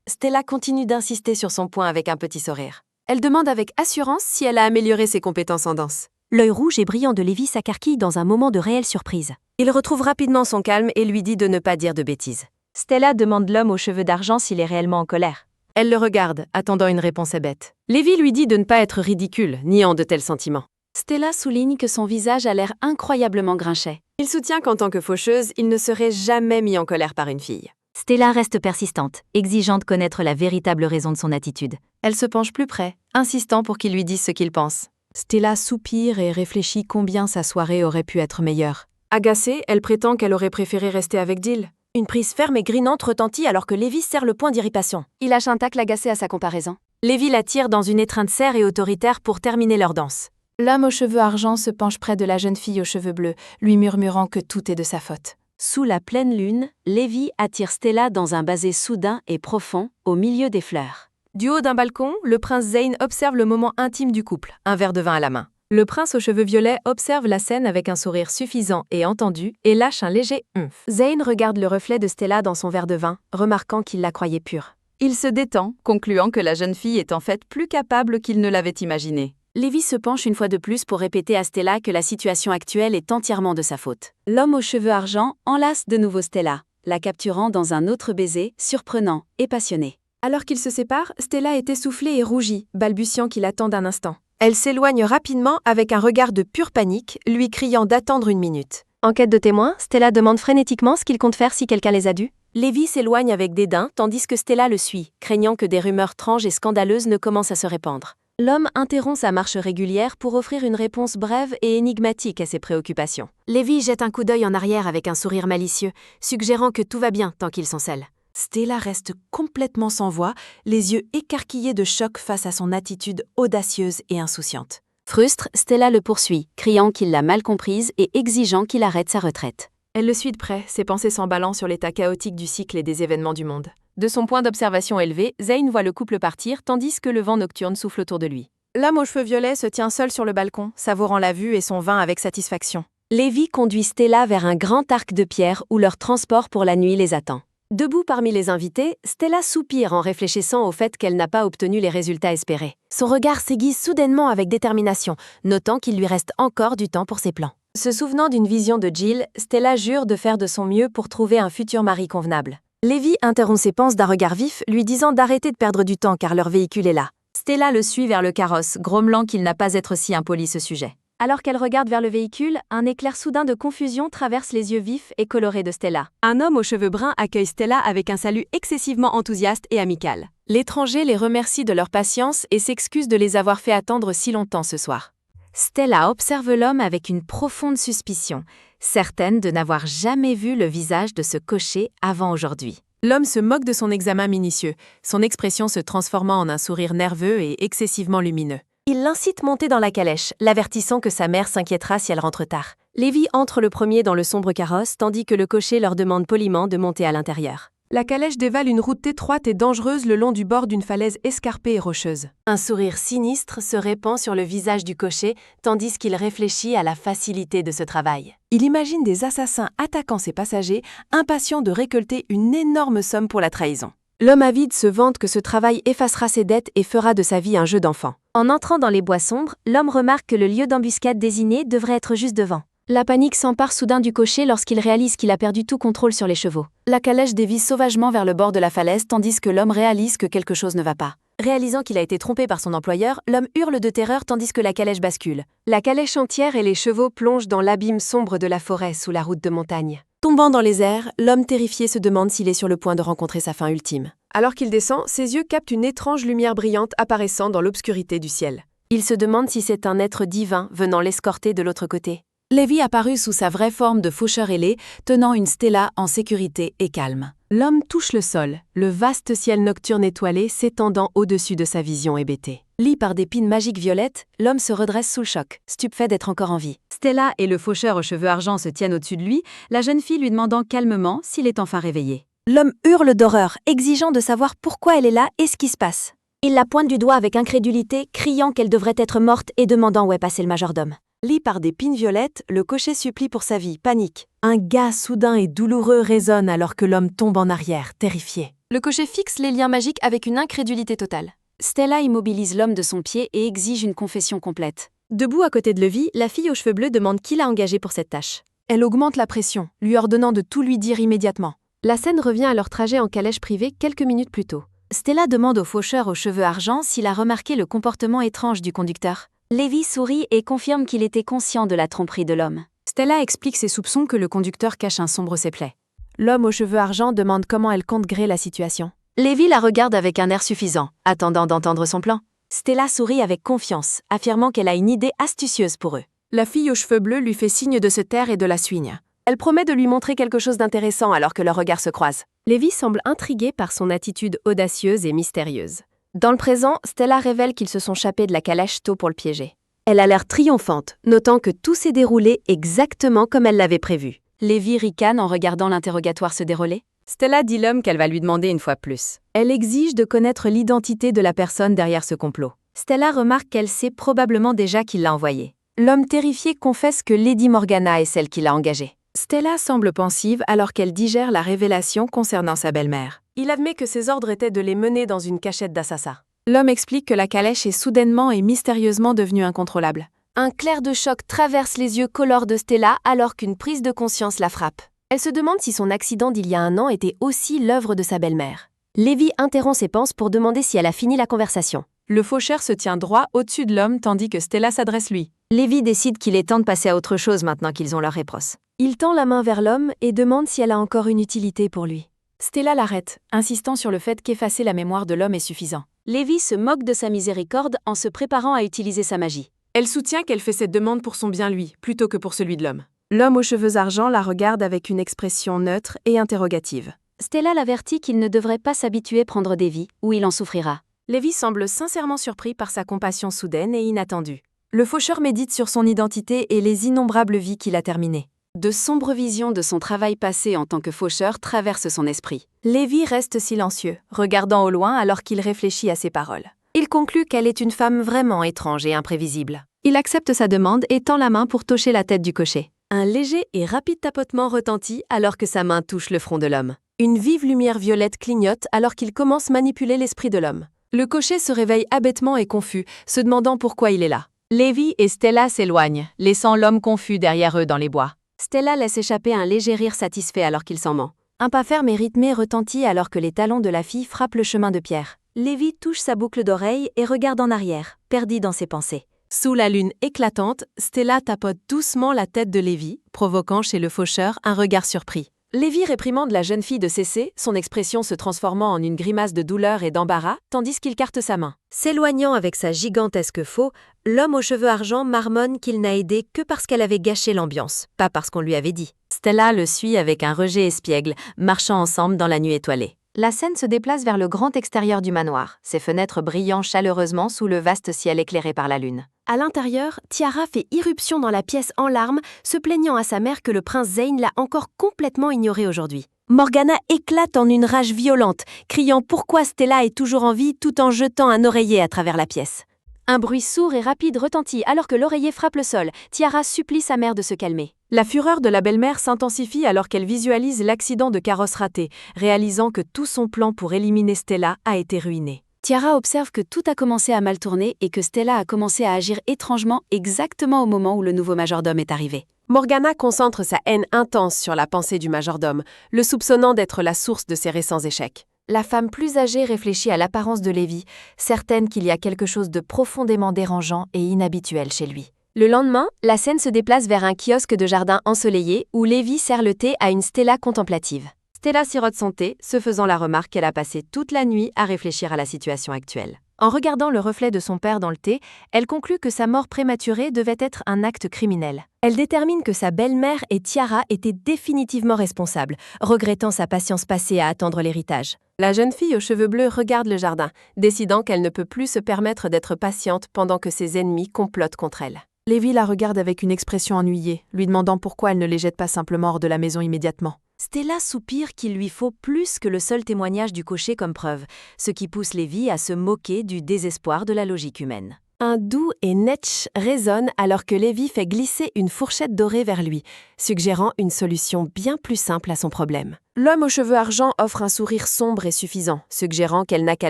Stella continue d'insister sur son point avec un petit sourire. Elle demande avec assurance si elle a amélioré ses compétences en danse. L'œil rouge et brillant de Lévi s'accarquille dans un moment de réelle surprise. Il retrouve rapidement son calme et lui dit de ne pas dire de bêtises. Stella demande l'homme aux cheveux d'argent s'il est réellement en colère. Elle le regarde, attendant une réponse bête. Lévi lui dit de ne pas être ridicule, niant de tels sentiments. Stella souligne que son visage a l'air incroyablement grinchet. Il soutient qu'en tant que faucheuse, il ne serait jamais mis en colère par une fille. Stella reste persistante, exigeant de connaître la véritable raison de son attitude. Elle se penche plus près, insistant pour qu'il lui dise ce qu'il pense. Stella soupire et réfléchit combien sa soirée aurait pu être meilleure. Agacée, elle prétend qu'elle aurait préféré rester avec Jill. Une prise ferme et grinante retentit alors que Lévi serre le poing d'irritation. Il lâche un tacle agacé à sa comparaison. Lévi la tire dans une étreinte serre et autoritaire pour terminer leur danse. L'homme aux cheveux argent se penche près de la jeune fille aux cheveux bleus, lui murmurant que tout est de sa faute. Sous la pleine lune, Lévi attire Stella dans un basé soudain et profond, au milieu des fleurs. Du haut d'un balcon, le prince Zane observe le moment intime du couple, un verre de vin à la main. Le prince aux cheveux violets observe la scène avec un sourire suffisant et entendu et lâche un léger « humph ». Zane regarde le reflet de Stella dans son verre de vin, remarquant qu'il la croyait pure. Il se détend, concluant que la jeune fille est en fait plus capable qu'il ne l'avait imaginé. Lévi se penche une fois de plus pour répéter à Stella que la situation actuelle est entièrement de sa faute. L'homme aux cheveux argent enlace de nouveau Stella, la capturant dans un autre baiser, surprenant et passionné. Alors qu'ils se séparent, Stella est essoufflée et rougit, balbutiant qu'il attende un instant. Elle s'éloigne rapidement avec un regard de pure panique, lui criant d'attendre une minute. En quête de témoins, Stella demande frénétiquement ce qu'il compte faire si quelqu'un les a dus. Lévi s'éloigne avec dédain tandis que Stella le suit, craignant que des rumeurs étranges et scandaleuses ne commencent à se répandre. L'homme interrompt sa marche régulière pour offrir une réponse brève et énigmatique à ses préoccupations. Lévi jette un coup d'œil en arrière avec un sourire malicieux, suggérant que tout va bien tant qu'ils sont seuls. Stella reste complètement sans voix, les yeux écarquillés de choc face à son attitude audacieuse et insouciante. Frustre, Stella le poursuit, criant qu'il l'a mal comprise et exigeant qu'il arrête sa retraite. Elle le suit de près, ses pensées s'emballant sur l'état chaotique du cycle et des événements du monde. De son point d'observation élevé, Zane voit le couple partir tandis que le vent nocturne souffle autour de lui. L'homme aux cheveux violets se tient seul sur le balcon, savourant la vue et son vin avec satisfaction. Lévi conduit Stella vers un grand arc de pierre où leur transport pour la nuit les attend. Debout parmi les invités, Stella soupire en réfléchissant au fait qu'elle n'a pas obtenu les résultats espérés. Son regard s'aiguise soudainement avec détermination, notant qu'il lui reste encore du temps pour ses plans. Se souvenant d'une vision de Jill, Stella jure de faire de son mieux pour trouver un futur mari convenable. Lévi interrompt ses pensées d'un regard vif, lui disant d'arrêter de perdre du temps car leur véhicule est là. Stella le suit vers le carrosse, grommelant qu'il n'a pas à être si impoli ce sujet. Alors qu'elle regarde vers le véhicule, un éclair soudain de confusion traverse les yeux vifs et colorés de Stella. Un homme aux cheveux bruns accueille Stella avec un salut excessivement enthousiaste et amical. L'étranger les remercie de leur patience et s'excuse de les avoir fait attendre si longtemps ce soir. Stella observe l'homme avec une profonde suspicion, certaine de n'avoir jamais vu le visage de ce cocher avant aujourd'hui. L'homme se moque de son examen minutieux, son expression se transformant en un sourire nerveux et excessivement lumineux. Il l'incite à monter dans la calèche, l'avertissant que sa mère s'inquiétera si elle rentre tard. Lévi entre le premier dans le sombre carrosse, tandis que le cocher leur demande poliment de monter à l'intérieur. La calèche dévale une route étroite et dangereuse le long du bord d'une falaise escarpée et rocheuse. Un sourire sinistre se répand sur le visage du cocher, tandis qu'il réfléchit à la facilité de ce travail. Il imagine des assassins attaquant ses passagers, impatients de récolter une énorme somme pour la trahison. L'homme avide se vante que ce travail effacera ses dettes et fera de sa vie un jeu d'enfant. En entrant dans les bois sombres, l'homme remarque que le lieu d'embuscade désigné devrait être juste devant. La panique s'empare soudain du cocher lorsqu'il réalise qu'il a perdu tout contrôle sur les chevaux. La calèche dévie sauvagement vers le bord de la falaise tandis que l'homme réalise que quelque chose ne va pas. Réalisant qu'il a été trompé par son employeur, l'homme hurle de terreur tandis que la calèche bascule. La calèche entière et les chevaux plongent dans l'abîme sombre de la forêt sous la route de montagne. Tombant dans les airs, l'homme terrifié se demande s'il est sur le point de rencontrer sa fin ultime. Alors qu'il descend, ses yeux captent une étrange lumière brillante apparaissant dans l'obscurité du ciel. Il se demande si c'est un être divin venant l'escorter de l'autre côté. Lévi apparut sous sa vraie forme de faucheur ailé, tenant une Stella en sécurité et calme. L'homme touche le sol, le vaste ciel nocturne étoilé s'étendant au-dessus de sa vision hébétée. Lié par des pines magiques violettes, l'homme se redresse sous le choc, stupéfait d'être encore en vie. Stella et le faucheur aux cheveux argent se tiennent au-dessus de lui, la jeune fille lui demandant calmement s'il est enfin réveillé. L'homme hurle d'horreur, exigeant de savoir pourquoi elle est là et ce qui se passe. Il la pointe du doigt avec incrédulité, criant qu'elle devrait être morte et demandant où est passé le majordome. Lié par des pines violettes, le cocher supplie pour sa vie, panique. Un gaz soudain et douloureux résonne alors que l'homme tombe en arrière, terrifié. Le cocher fixe les liens magiques avec une incrédulité totale. Stella immobilise l'homme de son pied et exige une confession complète. Debout à côté de Lévi, la fille aux cheveux bleus demande qui l'a engagée pour cette tâche. Elle augmente la pression, lui ordonnant de tout lui dire immédiatement. La scène revient à leur trajet en calèche privée quelques minutes plus tôt. Stella demande au faucheur aux cheveux argent s'il a remarqué le comportement étrange du conducteur. Lévi sourit et confirme qu'il était conscient de la tromperie de l'homme. Stella explique ses soupçons que le conducteur cache un sombre ses plaies. L'homme aux cheveux argent demande comment elle compte gré la situation. Lévi la regarde avec un air suffisant, attendant d'entendre son plan. Stella sourit avec confiance, affirmant qu'elle a une idée astucieuse pour eux. La fille aux cheveux bleus lui fait signe de se taire et de la suigne. Elle promet de lui montrer quelque chose d'intéressant alors que leurs regards se croisent. Lévi semble intrigué par son attitude audacieuse et mystérieuse. Dans le présent, Stella révèle qu'ils se sont chapés de la calèche tôt pour le piéger. Elle a l'air triomphante, notant que tout s'est déroulé exactement comme elle l'avait prévu. Lévi ricane en regardant l'interrogatoire se dérouler. Stella dit l'homme qu'elle va lui demander une fois plus. Elle exige de connaître l'identité de la personne derrière ce complot. Stella remarque qu'elle sait probablement déjà qui l'a envoyé. L'homme terrifié confesse que Lady Morgana est celle qui l'a engagée. Stella semble pensive alors qu'elle digère la révélation concernant sa belle-mère. Il admet que ses ordres étaient de les mener dans une cachette d'assassin. L'homme explique que la calèche est soudainement et mystérieusement devenue incontrôlable. Un clair de choc traverse les yeux colores de Stella alors qu'une prise de conscience la frappe. Elle se demande si son accident d'il y a un an était aussi l'œuvre de sa belle-mère. Lévi interrompt ses pensées pour demander si elle a fini la conversation. Le faucheur se tient droit au-dessus de l'homme tandis que Stella s'adresse lui. Lévi décide qu'il est temps de passer à autre chose maintenant qu'ils ont leur réproche. Il tend la main vers l'homme et demande si elle a encore une utilité pour lui. Stella l'arrête, insistant sur le fait qu'effacer la mémoire de l'homme est suffisant. Lévi se moque de sa miséricorde en se préparant à utiliser sa magie. Elle soutient qu'elle fait cette demande pour son bien lui, plutôt que pour celui de l'homme. L'homme aux cheveux argent la regarde avec une expression neutre et interrogative. Stella l'avertit qu'il ne devrait pas s'habituer à prendre des vies, ou il en souffrira. Lévi semble sincèrement surpris par sa compassion soudaine et inattendue. Le faucheur médite sur son identité et les innombrables vies qu'il a terminées. De sombres visions de son travail passé en tant que faucheur traversent son esprit. Lévi reste silencieux, regardant au loin alors qu'il réfléchit à ses paroles. Il conclut qu'elle est une femme vraiment étrange et imprévisible. Il accepte sa demande et tend la main pour toucher la tête du cocher. Un léger et rapide tapotement retentit alors que sa main touche le front de l'homme. Une vive lumière violette clignote alors qu'il commence à manipuler l'esprit de l'homme. Le cocher se réveille hébétement et confus, se demandant pourquoi il est là. Lévi et Stella s'éloignent, laissant l'homme confus derrière eux dans les bois. Stella laisse échapper un léger rire satisfait alors qu'il s'en ment. Un pas ferme et rythmé retentit alors que les talons de la fille frappent le chemin de pierre. Lévi touche sa boucle d'oreille et regarde en arrière, perdu dans ses pensées. Sous la lune éclatante, Stella tapote doucement la tête de Lévi, provoquant chez le faucheur un regard surpris. Lévi réprimande la jeune fille de cesser, son expression se transformant en une grimace de douleur et d'embarras, tandis qu'il carte sa main. S'éloignant avec sa gigantesque faux, l'homme aux cheveux argent marmonne qu'il n'a aidé que parce qu'elle avait gâché l'ambiance, pas parce qu'on lui avait dit. Stella le suit avec un rejet espiègle, marchant ensemble dans la nuit étoilée. La scène se déplace vers le grand extérieur du manoir, ses fenêtres brillant chaleureusement sous le vaste ciel éclairé par la lune. À l'intérieur, Tiara fait irruption dans la pièce en larmes, se plaignant à sa mère que le prince Zane l'a encore complètement ignorée aujourd'hui. Morgana éclate en une rage violente, criant pourquoi Stella est toujours en vie tout en jetant un oreiller à travers la pièce. Un bruit sourd et rapide retentit alors que l'oreiller frappe le sol. Tiara supplie sa mère de se calmer. La fureur de la belle-mère s'intensifie alors qu'elle visualise l'accident de carrosse raté, réalisant que tout son plan pour éliminer Stella a été ruiné. Tiara observe que tout a commencé à mal tourner et que Stella a commencé à agir étrangement exactement au moment où le nouveau majordome est arrivé. Morgana concentre sa haine intense sur la pensée du majordome, le soupçonnant d'être la source de ses récents échecs. La femme plus âgée réfléchit à l'apparence de Lévi, certaine qu'il y a quelque chose de profondément dérangeant et inhabituel chez lui. Le lendemain, la scène se déplace vers un kiosque de jardin ensoleillé où Lévi sert le thé à une Stella contemplative. Stella sirote son thé, se faisant la remarque qu'elle a passé toute la nuit à réfléchir à la situation actuelle. En regardant le reflet de son père dans le thé, elle conclut que sa mort prématurée devait être un acte criminel. Elle détermine que sa belle-mère et Tiara étaient définitivement responsables, regrettant sa patience passée à attendre l'héritage. La jeune fille aux cheveux bleus regarde le jardin, décidant qu'elle ne peut plus se permettre d'être patiente pendant que ses ennemis complotent contre elle. Lévi la regarde avec une expression ennuyée, lui demandant pourquoi elle ne les jette pas simplement hors de la maison immédiatement. Stella soupire qu'il lui faut plus que le seul témoignage du cocher comme preuve, ce qui pousse Lévi à se moquer du désespoir de la logique humaine. Un doux et netch résonne alors que Lévi fait glisser une fourchette dorée vers lui, suggérant une solution bien plus simple à son problème. L'homme aux cheveux argent offre un sourire sombre et suffisant, suggérant qu'elle n'a qu'à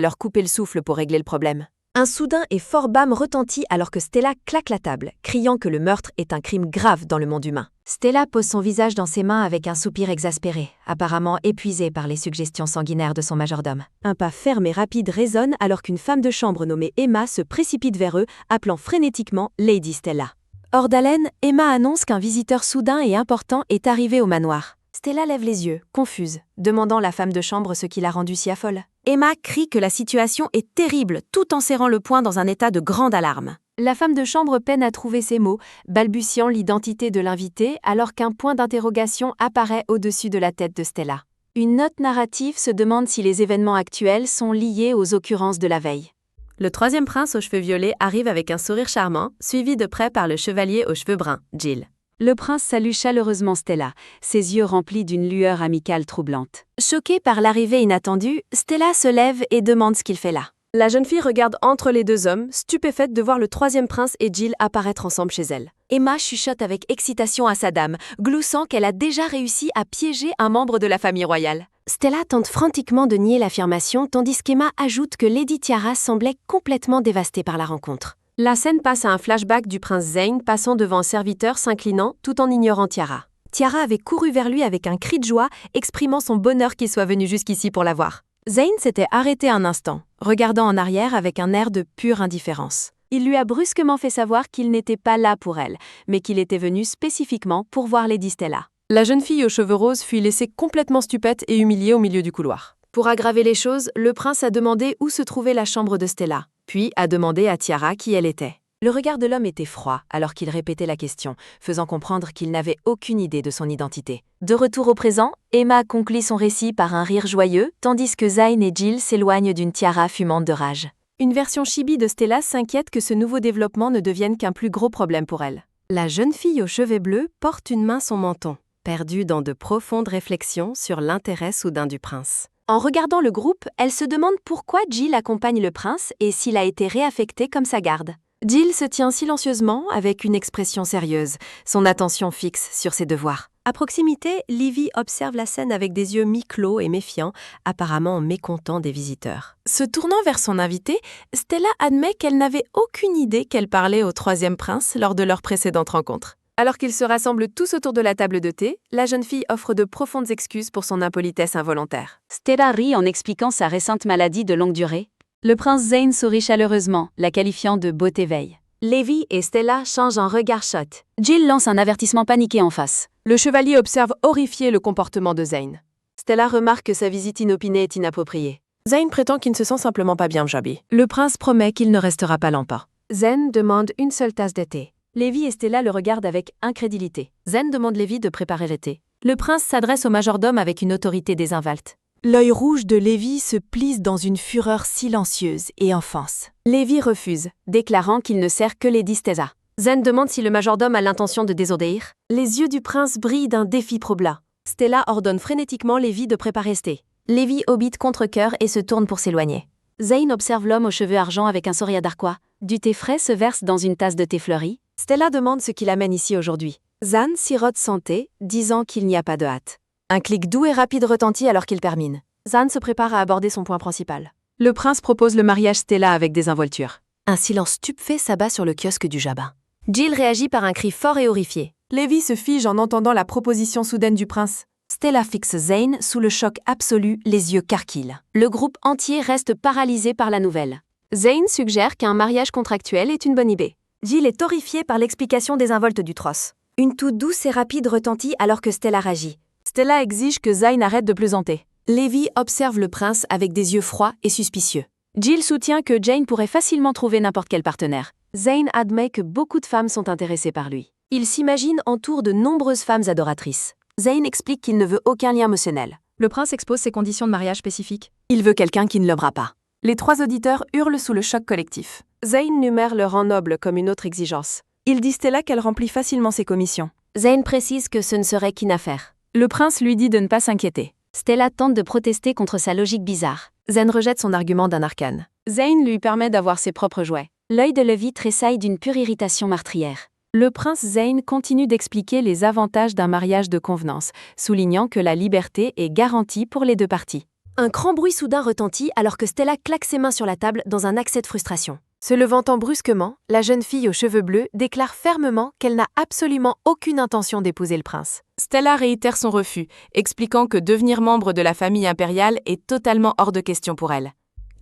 leur couper le souffle pour régler le problème. Un soudain et fort bâme retentit alors que Stella claque la table, criant que le meurtre est un crime grave dans le monde humain. Stella pose son visage dans ses mains avec un soupir exaspéré, apparemment épuisée par les suggestions sanguinaires de son majordome. Un pas ferme et rapide résonne alors qu'une femme de chambre nommée Emma se précipite vers eux, appelant frénétiquement Lady Stella. Hors d'haleine, Emma annonce qu'un visiteur soudain et important est arrivé au manoir. Stella lève les yeux, confuse, demandant la femme de chambre ce qui l'a rendue si affole. Emma crie que la situation est terrible tout en serrant le poing dans un état de grande alarme. La femme de chambre peine à trouver ses mots, balbutiant l'identité de l'invité alors qu'un point d'interrogation apparaît au-dessus de la tête de Stella. Une note narrative se demande si les événements actuels sont liés aux occurrences de la veille. Le troisième prince aux cheveux violets arrive avec un sourire charmant, suivi de près par le chevalier aux cheveux bruns, Jill. Le prince salue chaleureusement Stella, ses yeux remplis d'une lueur amicale troublante. Choquée par l'arrivée inattendue, Stella se lève et demande ce qu'il fait là. La jeune fille regarde entre les deux hommes, stupéfaite de voir le troisième prince et Jill apparaître ensemble chez elle. Emma chuchote avec excitation à sa dame, gloussant qu'elle a déjà réussi à piéger un membre de la famille royale. Stella tente frantiquement de nier l'affirmation tandis qu'Emma ajoute que Lady Tiara semblait complètement dévastée par la rencontre. La scène passe à un flashback du prince Zane passant devant un serviteur s'inclinant tout en ignorant Tiara. Tiara avait couru vers lui avec un cri de joie, exprimant son bonheur qu'il soit venu jusqu'ici pour la voir. Zane s'était arrêté un instant, regardant en arrière avec un air de pure indifférence. Il lui a brusquement fait savoir qu'il n'était pas là pour elle, mais qu'il était venu spécifiquement pour voir Lady Stella. La jeune fille aux cheveux roses fut laissée complètement stupète et humiliée au milieu du couloir. Pour aggraver les choses, le prince a demandé où se trouvait la chambre de Stella, puis a demandé à Tiara qui elle était. Le regard de l'homme était froid alors qu'il répétait la question, faisant comprendre qu'il n'avait aucune idée de son identité. De retour au présent, Emma conclut son récit par un rire joyeux, tandis que Zane et Jill s'éloignent d'une Tiara fumante de rage. Une version chibi de Stella s'inquiète que ce nouveau développement ne devienne qu'un plus gros problème pour elle. La jeune fille aux cheveux bleus porte une main son menton, perdue dans de profondes réflexions sur l'intérêt soudain du prince. En regardant le groupe, elle se demande pourquoi Jill accompagne le prince et s'il a été réaffecté comme sa garde. Jill se tient silencieusement avec une expression sérieuse, son attention fixe sur ses devoirs. À proximité, Livy observe la scène avec des yeux mi-clos et méfiants, apparemment mécontents des visiteurs. Se tournant vers son invité, Stella admet qu'elle n'avait aucune idée qu'elle parlait au troisième prince lors de leur précédente rencontre. Alors qu'ils se rassemblent tous autour de la table de thé, la jeune fille offre de profondes excuses pour son impolitesse involontaire. Stella rit en expliquant sa récente maladie de longue durée. Le prince Zane sourit chaleureusement, la qualifiant de beauté veille. Livy et Stella changent un regard shot. Jill lance un avertissement paniqué en face. Le chevalier observe horrifié le comportement de Zane. Stella remarque que sa visite inopinée est inappropriée. Zane prétend qu'il ne se sent simplement pas bien, Jabi. Le prince promet qu'il ne restera pas longtemps. Zane demande une seule tasse de thé. Livy et Stella le regardent avec incrédulité. Zane demande Livy de préparer le thé. Le prince s'adresse au majordome avec une autorité désinvolte. L'œil rouge de Lévi se plisse dans une fureur silencieuse et enfonce. Lévi refuse, déclarant qu'il ne sert que Lady Stella. Zane demande si le majordome a l'intention de désobéir. Les yeux du prince brillent d'un défi problat. Stella ordonne frénétiquement Lévi de préparer ce thé. Lévi obite contre-cœur et se tourne pour s'éloigner. Zane observe l'homme aux cheveux argent avec un sourire narquois. Du thé frais se verse dans une tasse de thé fleuri. Stella demande ce qui l'amène ici aujourd'hui. Zane sirote son thé, disant qu'il n'y a pas de hâte. Un clic doux et rapide retentit alors qu'il termine. Zane se prépare à aborder son point principal. Le prince propose le mariage Stella avec désinvolture. Un silence stupéfait s'abat sur le kiosque du Jabba. Jill réagit par un cri fort et horrifié. Lévi se fige en entendant la proposition soudaine du prince. Stella fixe Zane sous le choc absolu, les yeux carquilles. Le groupe entier reste paralysé par la nouvelle. Zane suggère qu'un mariage contractuel est une bonne idée. Jill est horrifiée par l'explication désinvolte du trosse. Une toux douce et rapide retentit alors que Stella réagit. Stella exige que Zane arrête de plaisanter. Lévi observe le prince avec des yeux froids et suspicieux. Jill soutient que Jane pourrait facilement trouver n'importe quel partenaire. Zane admet que beaucoup de femmes sont intéressées par lui. Il s'imagine entour de nombreuses femmes adoratrices. Zane explique qu'il ne veut aucun lien émotionnel. Le prince expose ses conditions de mariage spécifiques. Il veut quelqu'un qui ne l'aimera pas. Les trois auditeurs hurlent sous le choc collectif. Zane numère le rang noble comme une autre exigence. Il dit Stella qu'elle remplit facilement ses commissions. Zane précise que ce ne serait qu'une affaire. Le prince lui dit de ne pas s'inquiéter. Stella tente de protester contre sa logique bizarre. Zane rejette son argument d'un arcane. Zane lui permet d'avoir ses propres jouets. L'œil de Lévi tressaille d'une pure irritation meurtrière. Le prince Zane continue d'expliquer les avantages d'un mariage de convenance, soulignant que la liberté est garantie pour les deux parties. Un grand bruit soudain retentit alors que Stella claque ses mains sur la table dans un accès de frustration. Se levantant brusquement, la jeune fille aux cheveux bleus déclare fermement qu'elle n'a absolument aucune intention d'épouser le prince. Stella réitère son refus, expliquant que devenir membre de la famille impériale est totalement hors de question pour elle.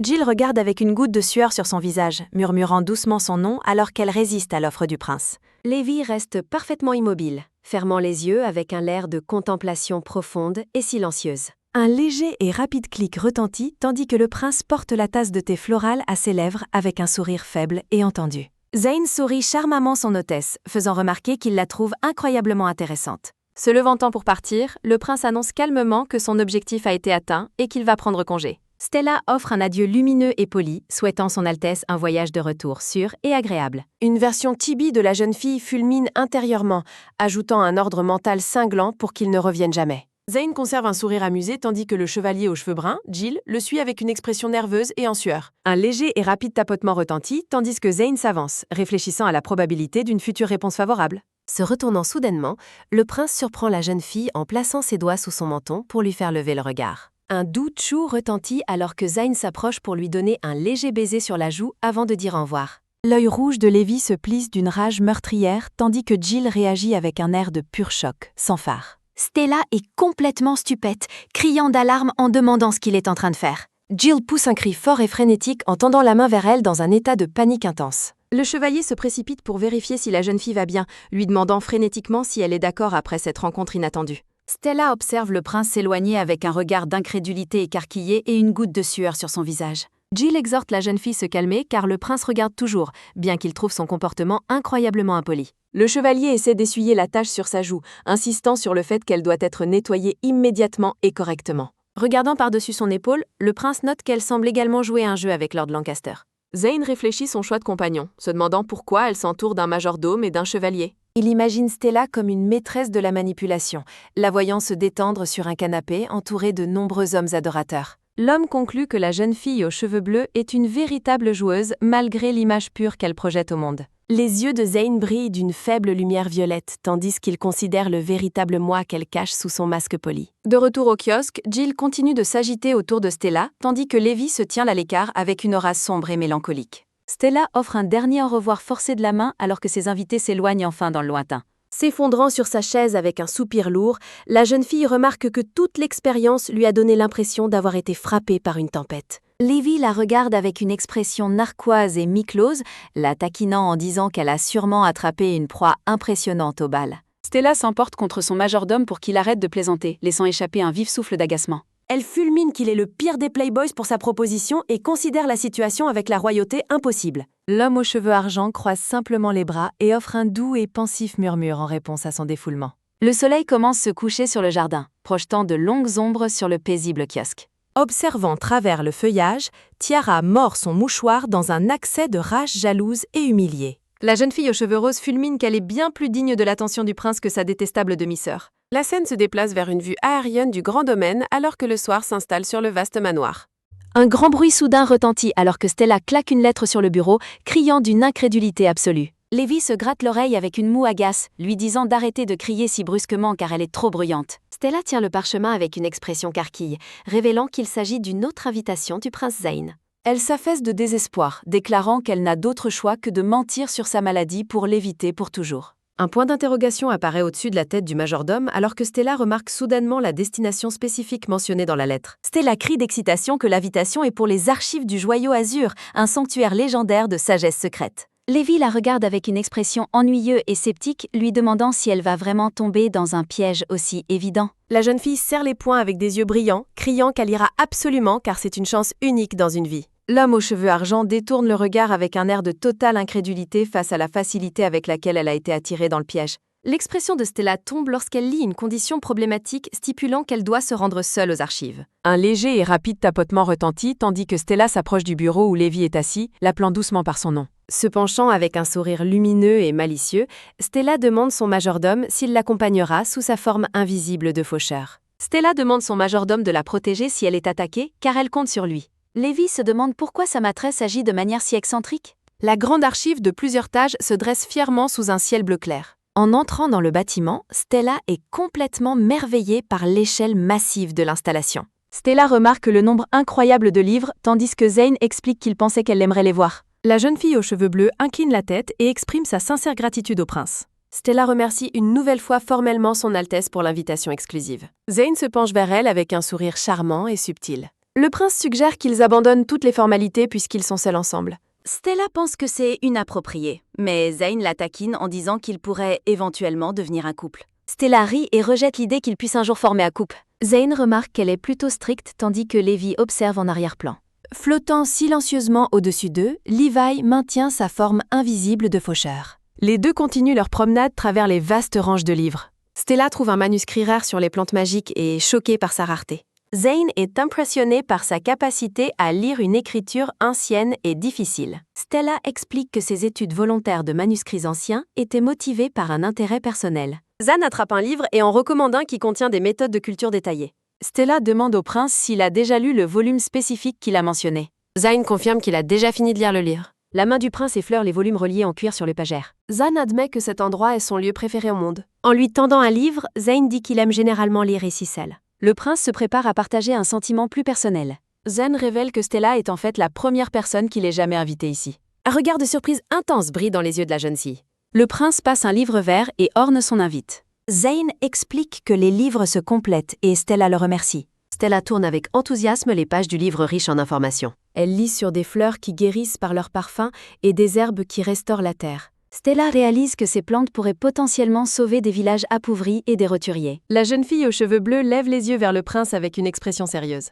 Jill regarde avec une goutte de sueur sur son visage, murmurant doucement son nom alors qu'elle résiste à l'offre du prince. Lévi reste parfaitement immobile, fermant les yeux avec un air de contemplation profonde et silencieuse. Un léger et rapide clic retentit tandis que le prince porte la tasse de thé floral à ses lèvres avec un sourire faible et entendu. Zane sourit charmamment son hôtesse, faisant remarquer qu'il la trouve incroyablement intéressante. Se levantant pour partir, le prince annonce calmement que son objectif a été atteint et qu'il va prendre congé. Stella offre un adieu lumineux et poli, souhaitant son Altesse un voyage de retour sûr et agréable. Une version chibi de la jeune fille fulmine intérieurement, ajoutant un ordre mental cinglant pour qu'il ne revienne jamais. Zane conserve un sourire amusé tandis que le chevalier aux cheveux bruns, Jill, le suit avec une expression nerveuse et en sueur. Un léger et rapide tapotement retentit tandis que Zane s'avance, réfléchissant à la probabilité d'une future réponse favorable. Se retournant soudainement, le prince surprend la jeune fille en plaçant ses doigts sous son menton pour lui faire lever le regard. Un doux tchou retentit alors que Zayn s'approche pour lui donner un léger baiser sur la joue avant de dire au revoir. L'œil rouge de Levi se plisse d'une rage meurtrière tandis que Jill réagit avec un air de pur choc, sans phare. Stella est complètement stupette, criant d'alarme en demandant ce qu'il est en train de faire. Jill pousse un cri fort et frénétique en tendant la main vers elle dans un état de panique intense. Le chevalier se précipite pour vérifier si la jeune fille va bien, lui demandant frénétiquement si elle est d'accord après cette rencontre inattendue. Stella observe le prince s'éloigner avec un regard d'incrédulité écarquillé et une goutte de sueur sur son visage. Jill exhorte la jeune fille à se calmer car le prince regarde toujours, bien qu'il trouve son comportement incroyablement impoli. Le chevalier essaie d'essuyer la tache sur sa joue, insistant sur le fait qu'elle doit être nettoyée immédiatement et correctement. Regardant par-dessus son épaule, le prince note qu'elle semble également jouer un jeu avec Lord Lancaster. Zayn réfléchit son choix de compagnon, se demandant pourquoi elle s'entoure d'un majordome et d'un chevalier. Il imagine Stella comme une maîtresse de la manipulation, la voyant se détendre sur un canapé entourée de nombreux hommes adorateurs. L'homme conclut que la jeune fille aux cheveux bleus est une véritable joueuse malgré l'image pure qu'elle projette au monde. Les yeux de Zayn brillent d'une faible lumière violette, tandis qu'il considère le véritable moi qu'elle cache sous son masque poli. De retour au kiosque, Jill continue de s'agiter autour de Stella, tandis que Levi se tient à l'écart avec une aura sombre et mélancolique. Stella offre un dernier au revoir forcé de la main alors que ses invités s'éloignent enfin dans le lointain. S'effondrant sur sa chaise avec un soupir lourd, la jeune fille remarque que toute l'expérience lui a donné l'impression d'avoir été frappée par une tempête. Levi la regarde avec une expression narquoise et mi-close, la taquinant en disant qu'elle a sûrement attrapé une proie impressionnante au bal. Stella s'emporte contre son majordome pour qu'il arrête de plaisanter, laissant échapper un vif souffle d'agacement. Elle fulmine qu'il est le pire des playboys pour sa proposition et considère la situation avec la royauté impossible. L'homme aux cheveux argent croise simplement les bras et offre un doux et pensif murmure en réponse à son défoulement. Le soleil commence à se coucher sur le jardin, projetant de longues ombres sur le paisible kiosque. Observant travers le feuillage, Tiara mord son mouchoir dans un accès de rage jalouse et humiliée. La jeune fille aux cheveux roses fulmine qu'elle est bien plus digne de l'attention du prince que sa détestable demi-sœur. La scène se déplace vers une vue aérienne du grand domaine alors que le soir s'installe sur le vaste manoir. Un grand bruit soudain retentit alors que Stella claque une lettre sur le bureau, criant d'une incrédulité absolue. Levi se gratte l'oreille avec une moue agace, lui disant d'arrêter de crier si brusquement car elle est trop bruyante. Stella tient le parchemin avec une expression carquille, révélant qu'il s'agit d'une autre invitation du prince Zayn. Elle s'affaisse de désespoir, déclarant qu'elle n'a d'autre choix que de mentir sur sa maladie pour l'éviter pour toujours. Un point d'interrogation apparaît au-dessus de la tête du majordome alors que Stella remarque soudainement la destination spécifique mentionnée dans la lettre. Stella crie d'excitation que l'invitation est pour les archives du Joyau Azur, un sanctuaire légendaire de sagesse secrète. Levi la regarde avec une expression ennuyeuse et sceptique, lui demandant si elle va vraiment tomber dans un piège aussi évident. La jeune fille serre les poings avec des yeux brillants, criant qu'elle ira absolument car c'est une chance unique dans une vie. L'homme aux cheveux argent détourne le regard avec un air de totale incrédulité face à la facilité avec laquelle elle a été attirée dans le piège. L'expression de Stella tombe lorsqu'elle lit une condition problématique stipulant qu'elle doit se rendre seule aux archives. Un léger et rapide tapotement retentit tandis que Stella s'approche du bureau où Levi est assis, l'appelant doucement par son nom. Se penchant avec un sourire lumineux et malicieux, Stella demande son majordome s'il l'accompagnera sous sa forme invisible de faucheur. Stella demande son majordome de la protéger si elle est attaquée car elle compte sur lui. Levi se demande pourquoi sa maîtresse agit de manière si excentrique. La grande archive de plusieurs tages se dresse fièrement sous un ciel bleu clair. En entrant dans le bâtiment, Stella est complètement merveillée par l'échelle massive de l'installation. Stella remarque le nombre incroyable de livres, tandis que Zayn explique qu'il pensait qu'elle aimerait les voir. La jeune fille aux cheveux bleus incline la tête et exprime sa sincère gratitude au prince. Stella remercie une nouvelle fois formellement son Altesse pour l'invitation exclusive. Zayn se penche vers elle avec un sourire charmant et subtil. Le prince suggère qu'ils abandonnent toutes les formalités puisqu'ils sont seuls ensemble. Stella pense que c'est inapproprié, mais Zayn la taquine en disant qu'ils pourraient éventuellement devenir un couple. Stella rit et rejette l'idée qu'ils puissent un jour former un couple. Zayn remarque qu'elle est plutôt stricte tandis que Levi observe en arrière-plan. Flottant silencieusement au-dessus d'eux, Levi maintient sa forme invisible de faucheur. Les deux continuent leur promenade travers les vastes ranges de livres. Stella trouve un manuscrit rare sur les plantes magiques et est choquée par sa rareté. Zayn est impressionné par sa capacité à lire une écriture ancienne et difficile. Stella explique que ses études volontaires de manuscrits anciens étaient motivées par un intérêt personnel. Zayn attrape un livre et en recommande un qui contient des méthodes de culture détaillées. Stella demande au prince s'il a déjà lu le volume spécifique qu'il a mentionné. Zayn confirme qu'il a déjà fini de lire le livre. La main du prince effleure les volumes reliés en cuir sur l'étagère. Zayn admet que cet endroit est son lieu préféré au monde. En lui tendant un livre, Zayn dit qu'il aime généralement lire ici seul. Le prince se prépare à partager un sentiment plus personnel. Zayn révèle que Stella est en fait la première personne qu'il ait jamais invitée ici. Un regard de surprise intense brille dans les yeux de la jeune fille. Le prince passe un livre vert et Orne son invite. Zayn explique que les livres se complètent et Stella le remercie. Stella tourne avec enthousiasme les pages du livre riche en informations. Elle lit sur des fleurs qui guérissent par leur parfum et des herbes qui restaurent la terre. Stella réalise que ces plantes pourraient potentiellement sauver des villages appauvris et des roturiers. La jeune fille aux cheveux bleus lève les yeux vers le prince avec une expression sérieuse.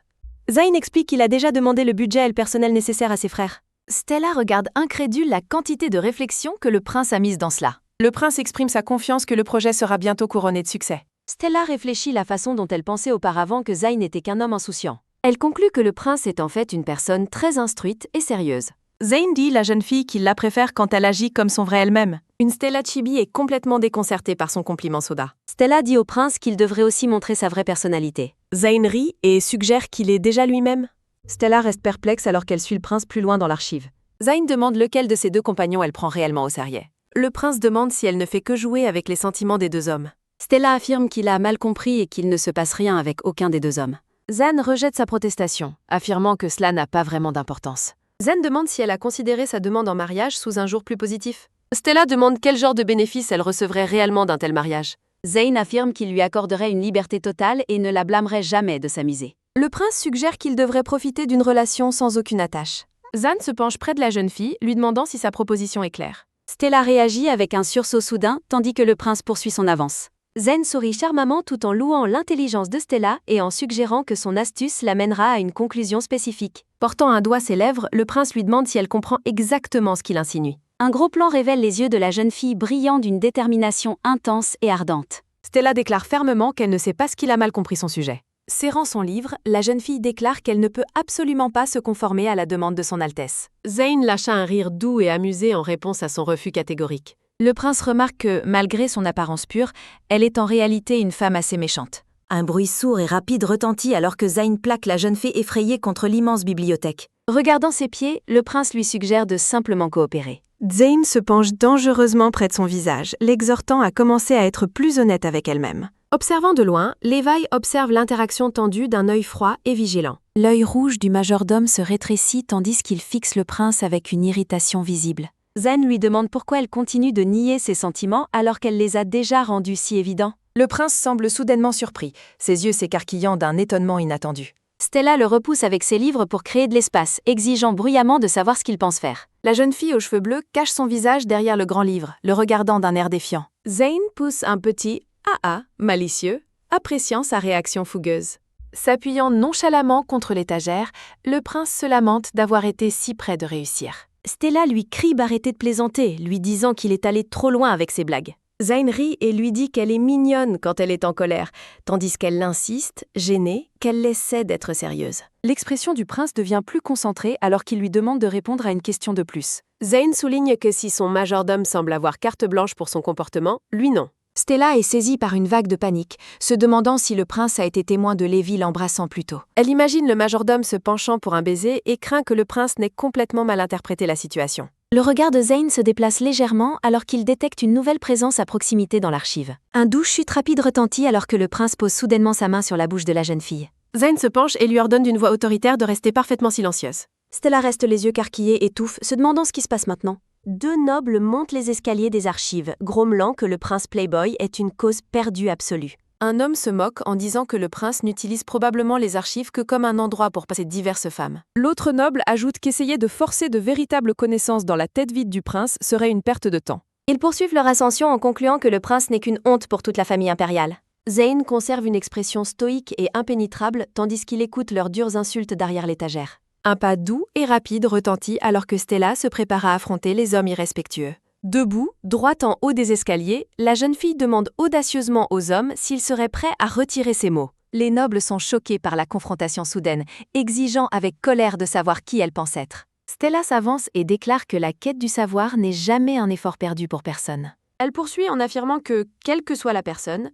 Zayn explique qu'il a déjà demandé le budget et le personnel nécessaire à ses frères. Stella regarde incrédule la quantité de réflexion que le prince a mise dans cela. Le prince exprime sa confiance que le projet sera bientôt couronné de succès. Stella réfléchit la façon dont elle pensait auparavant que Zayn n'était qu'un homme insouciant. Elle conclut que le prince est en fait une personne très instruite et sérieuse. Zayn dit la jeune fille qu'il la préfère quand elle agit comme son vrai elle-même. Une Stella Chibi est complètement déconcertée par son compliment soda. Stella dit au prince qu'il devrait aussi montrer sa vraie personnalité. Zayn rit et suggère qu'il est déjà lui-même. Stella reste perplexe alors qu'elle suit le prince plus loin dans l'archive. Zayn demande lequel de ses deux compagnons elle prend réellement au sérieux. Le prince demande si elle ne fait que jouer avec les sentiments des deux hommes. Stella affirme qu'il a mal compris et qu'il ne se passe rien avec aucun des deux hommes. Zayn rejette sa protestation, affirmant que cela n'a pas vraiment d'importance. Zayn demande si elle a considéré sa demande en mariage sous un jour plus positif. Stella demande quel genre de bénéfices elle recevrait réellement d'un tel mariage. Zayn affirme qu'il lui accorderait une liberté totale et ne la blâmerait jamais de s'amuser. Le prince suggère qu'il devrait profiter d'une relation sans aucune attache. Zayn se penche près de la jeune fille, lui demandant si sa proposition est claire. Stella réagit avec un sursaut soudain, tandis que le prince poursuit son avance. Zayn sourit charmamment tout en louant l'intelligence de Stella et en suggérant que son astuce l'amènera à une conclusion spécifique. Portant un doigt ses lèvres, le prince lui demande si elle comprend exactement ce qu'il insinue. Un gros plan révèle les yeux de la jeune fille brillant d'une détermination intense et ardente. Stella déclare fermement qu'elle ne sait pas ce qu'il a mal compris son sujet. Serrant son livre, la jeune fille déclare qu'elle ne peut absolument pas se conformer à la demande de son Altesse. Zayn lâcha un rire doux et amusé en réponse à son refus catégorique. Le prince remarque que, malgré son apparence pure, elle est en réalité une femme assez méchante. Un bruit sourd et rapide retentit alors que Zayn plaque la jeune fille effrayée contre l'immense bibliothèque. Regardant ses pieds, le prince lui suggère de simplement coopérer. Zayn se penche dangereusement près de son visage, l'exhortant à commencer à être plus honnête avec elle-même. Observant de loin, Levi observe l'interaction tendue d'un œil froid et vigilant. L'œil rouge du majordome se rétrécit tandis qu'il fixe le prince avec une irritation visible. Zayn lui demande pourquoi elle continue de nier ses sentiments alors qu'elle les a déjà rendus si évidents. Le prince semble soudainement surpris, ses yeux s'écarquillant d'un étonnement inattendu. Stella le repousse avec ses livres pour créer de l'espace, exigeant bruyamment de savoir ce qu'il pense faire. La jeune fille aux cheveux bleus cache son visage derrière le grand livre, le regardant d'un air défiant. Zayn pousse un petit « ah » malicieux, appréciant sa réaction fougueuse. S'appuyant nonchalamment contre l'étagère, le prince se lamente d'avoir été si près de réussir. Stella lui crie d'arrêter de plaisanter, lui disant qu'il est allé trop loin avec ses blagues. Zayn rit et lui dit qu'elle est mignonne quand elle est en colère, tandis qu'elle insiste, gênée, qu'elle essaie d'être sérieuse. L'expression du prince devient plus concentrée alors qu'il lui demande de répondre à une question de plus. Zayn souligne que si son majordome semble avoir carte blanche pour son comportement, lui non. Stella est saisie par une vague de panique, se demandant si le prince a été témoin de Lévi l'embrassant plus tôt. Elle imagine le majordome se penchant pour un baiser et craint que le prince n'ait complètement mal interprété la situation. Le regard de Zayn se déplace légèrement alors qu'il détecte une nouvelle présence à proximité dans l'archive. Un doux chute rapide retentit alors que le prince pose soudainement sa main sur la bouche de la jeune fille. Zayn se penche et lui ordonne d'une voix autoritaire de rester parfaitement silencieuse. Stella reste les yeux carquillés, étouffe, se demandant ce qui se passe maintenant. Deux nobles montent les escaliers des archives, grommelant que le prince Playboy est une cause perdue absolue. Un homme se moque en disant que le prince n'utilise probablement les archives que comme un endroit pour passer diverses femmes. L'autre noble ajoute qu'essayer de forcer de véritables connaissances dans la tête vide du prince serait une perte de temps. Ils poursuivent leur ascension en concluant que le prince n'est qu'une honte pour toute la famille impériale. Zayn conserve une expression stoïque et impénétrable tandis qu'il écoute leurs dures insultes derrière l'étagère. Un pas doux et rapide retentit alors que Stella se prépare à affronter les hommes irrespectueux. Debout, droite en haut des escaliers, la jeune fille demande audacieusement aux hommes s'ils seraient prêts à retirer ses mots. Les nobles sont choqués par la confrontation soudaine, exigeant avec colère de savoir qui elle pense être. Stella s'avance et déclare que la quête du savoir n'est jamais un effort perdu pour personne. Elle poursuit en affirmant que, quelle que soit la personne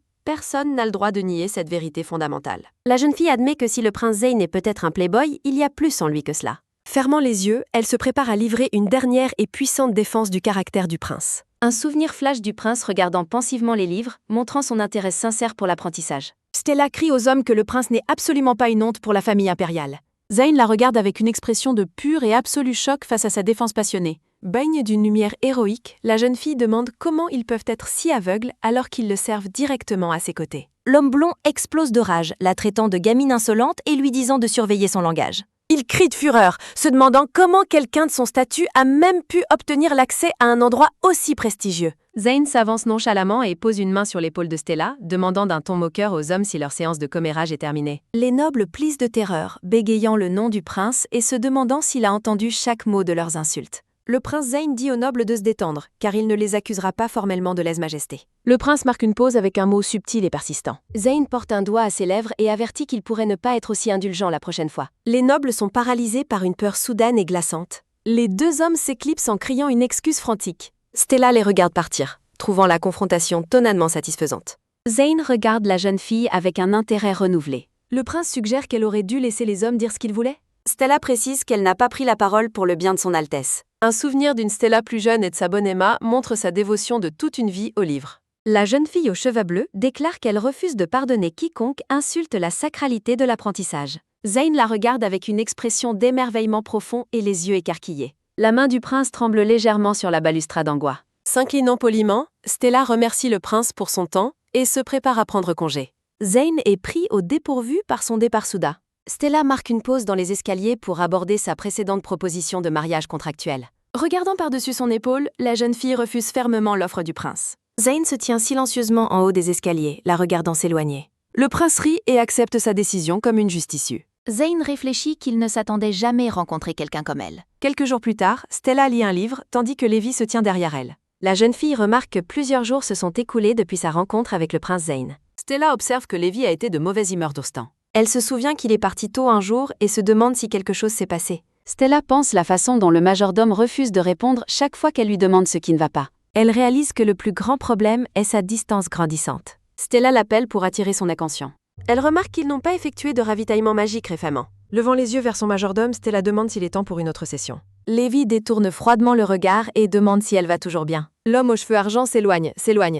n'a le droit de nier cette vérité fondamentale. La jeune fille admet que si le prince Zayn est peut-être un playboy, il y a plus en lui que cela. Fermant les yeux, elle se prépare à livrer une dernière et puissante défense du caractère du prince. Un souvenir flash du prince regardant pensivement les livres, montrant son intérêt sincère pour l'apprentissage. Stella crie aux hommes que le prince n'est absolument pas une honte pour la famille impériale. Zayn la regarde avec une expression de pur et absolu choc face à sa défense passionnée. Baigne d'une lumière héroïque, la jeune fille demande comment ils peuvent être si aveugles alors qu'ils le servent directement à ses côtés. L'homme blond explose de rage, la traitant de gamine insolente et lui disant de surveiller son langage. Il crie de fureur, se demandant comment quelqu'un de son statut a même pu obtenir l'accès à un endroit aussi prestigieux. Zayn s'avance nonchalamment et pose une main sur l'épaule de Stella, demandant d'un ton moqueur aux hommes si leur séance de commérage est terminée. Les nobles plissent de terreur, bégayant le nom du prince et se demandant s'il a entendu chaque mot de leurs insultes. Le prince Zayn dit aux nobles de se détendre, car il ne les accusera pas formellement de lèse-majesté. Le prince marque une pause avec un mot subtil et persistant. Zayn porte un doigt à ses lèvres et avertit qu'il pourrait ne pas être aussi indulgent la prochaine fois. Les nobles sont paralysés par une peur soudaine et glaçante. Les deux hommes s'éclipsent en criant une excuse frantique. Stella les regarde partir, trouvant la confrontation tonnalement satisfaisante. Zayn regarde la jeune fille avec un intérêt renouvelé. Le prince suggère qu'elle aurait dû laisser les hommes dire ce qu'ils voulaient. Stella précise qu'elle n'a pas pris la parole pour le bien de son Altesse. Un souvenir d'une Stella plus jeune et de sa bonne Emma montre sa dévotion de toute une vie au livre. La jeune fille aux cheveux bleus déclare qu'elle refuse de pardonner quiconque insulte la sacralité de l'apprentissage. Zayn la regarde avec une expression d'émerveillement profond et les yeux écarquillés. La main du prince tremble légèrement sur la balustrade en bois. S'inclinant poliment, Stella remercie le prince pour son temps et se prépare à prendre congé. Zayn est pris au dépourvu par son départ soudain. Stella marque une pause dans les escaliers pour aborder sa précédente proposition de mariage contractuel. Regardant par-dessus son épaule, la jeune fille refuse fermement l'offre du prince. Zayn se tient silencieusement en haut des escaliers, la regardant s'éloigner. Le prince rit et accepte sa décision comme une juste issue. Zayn réfléchit qu'il ne s'attendait jamais rencontrer quelqu'un comme elle. Quelques jours plus tard, Stella lit un livre tandis que Lévi se tient derrière elle. La jeune fille remarque que plusieurs jours se sont écoulés depuis sa rencontre avec le prince Zayn. Stella observe que Lévi a été de mauvaise humeur d'Ostan. Elle se souvient qu'il est parti tôt un jour et se demande si quelque chose s'est passé. Stella pense la façon dont le majordome refuse de répondre chaque fois qu'elle lui demande ce qui ne va pas. Elle réalise que le plus grand problème est sa distance grandissante. Stella l'appelle pour attirer son attention. Elle remarque qu'ils n'ont pas effectué de ravitaillement magique récemment. Levant les yeux vers son majordome, Stella demande s'il est temps pour une autre session. Lévi détourne froidement le regard et demande si elle va toujours bien. L'homme aux cheveux argent s'éloigne,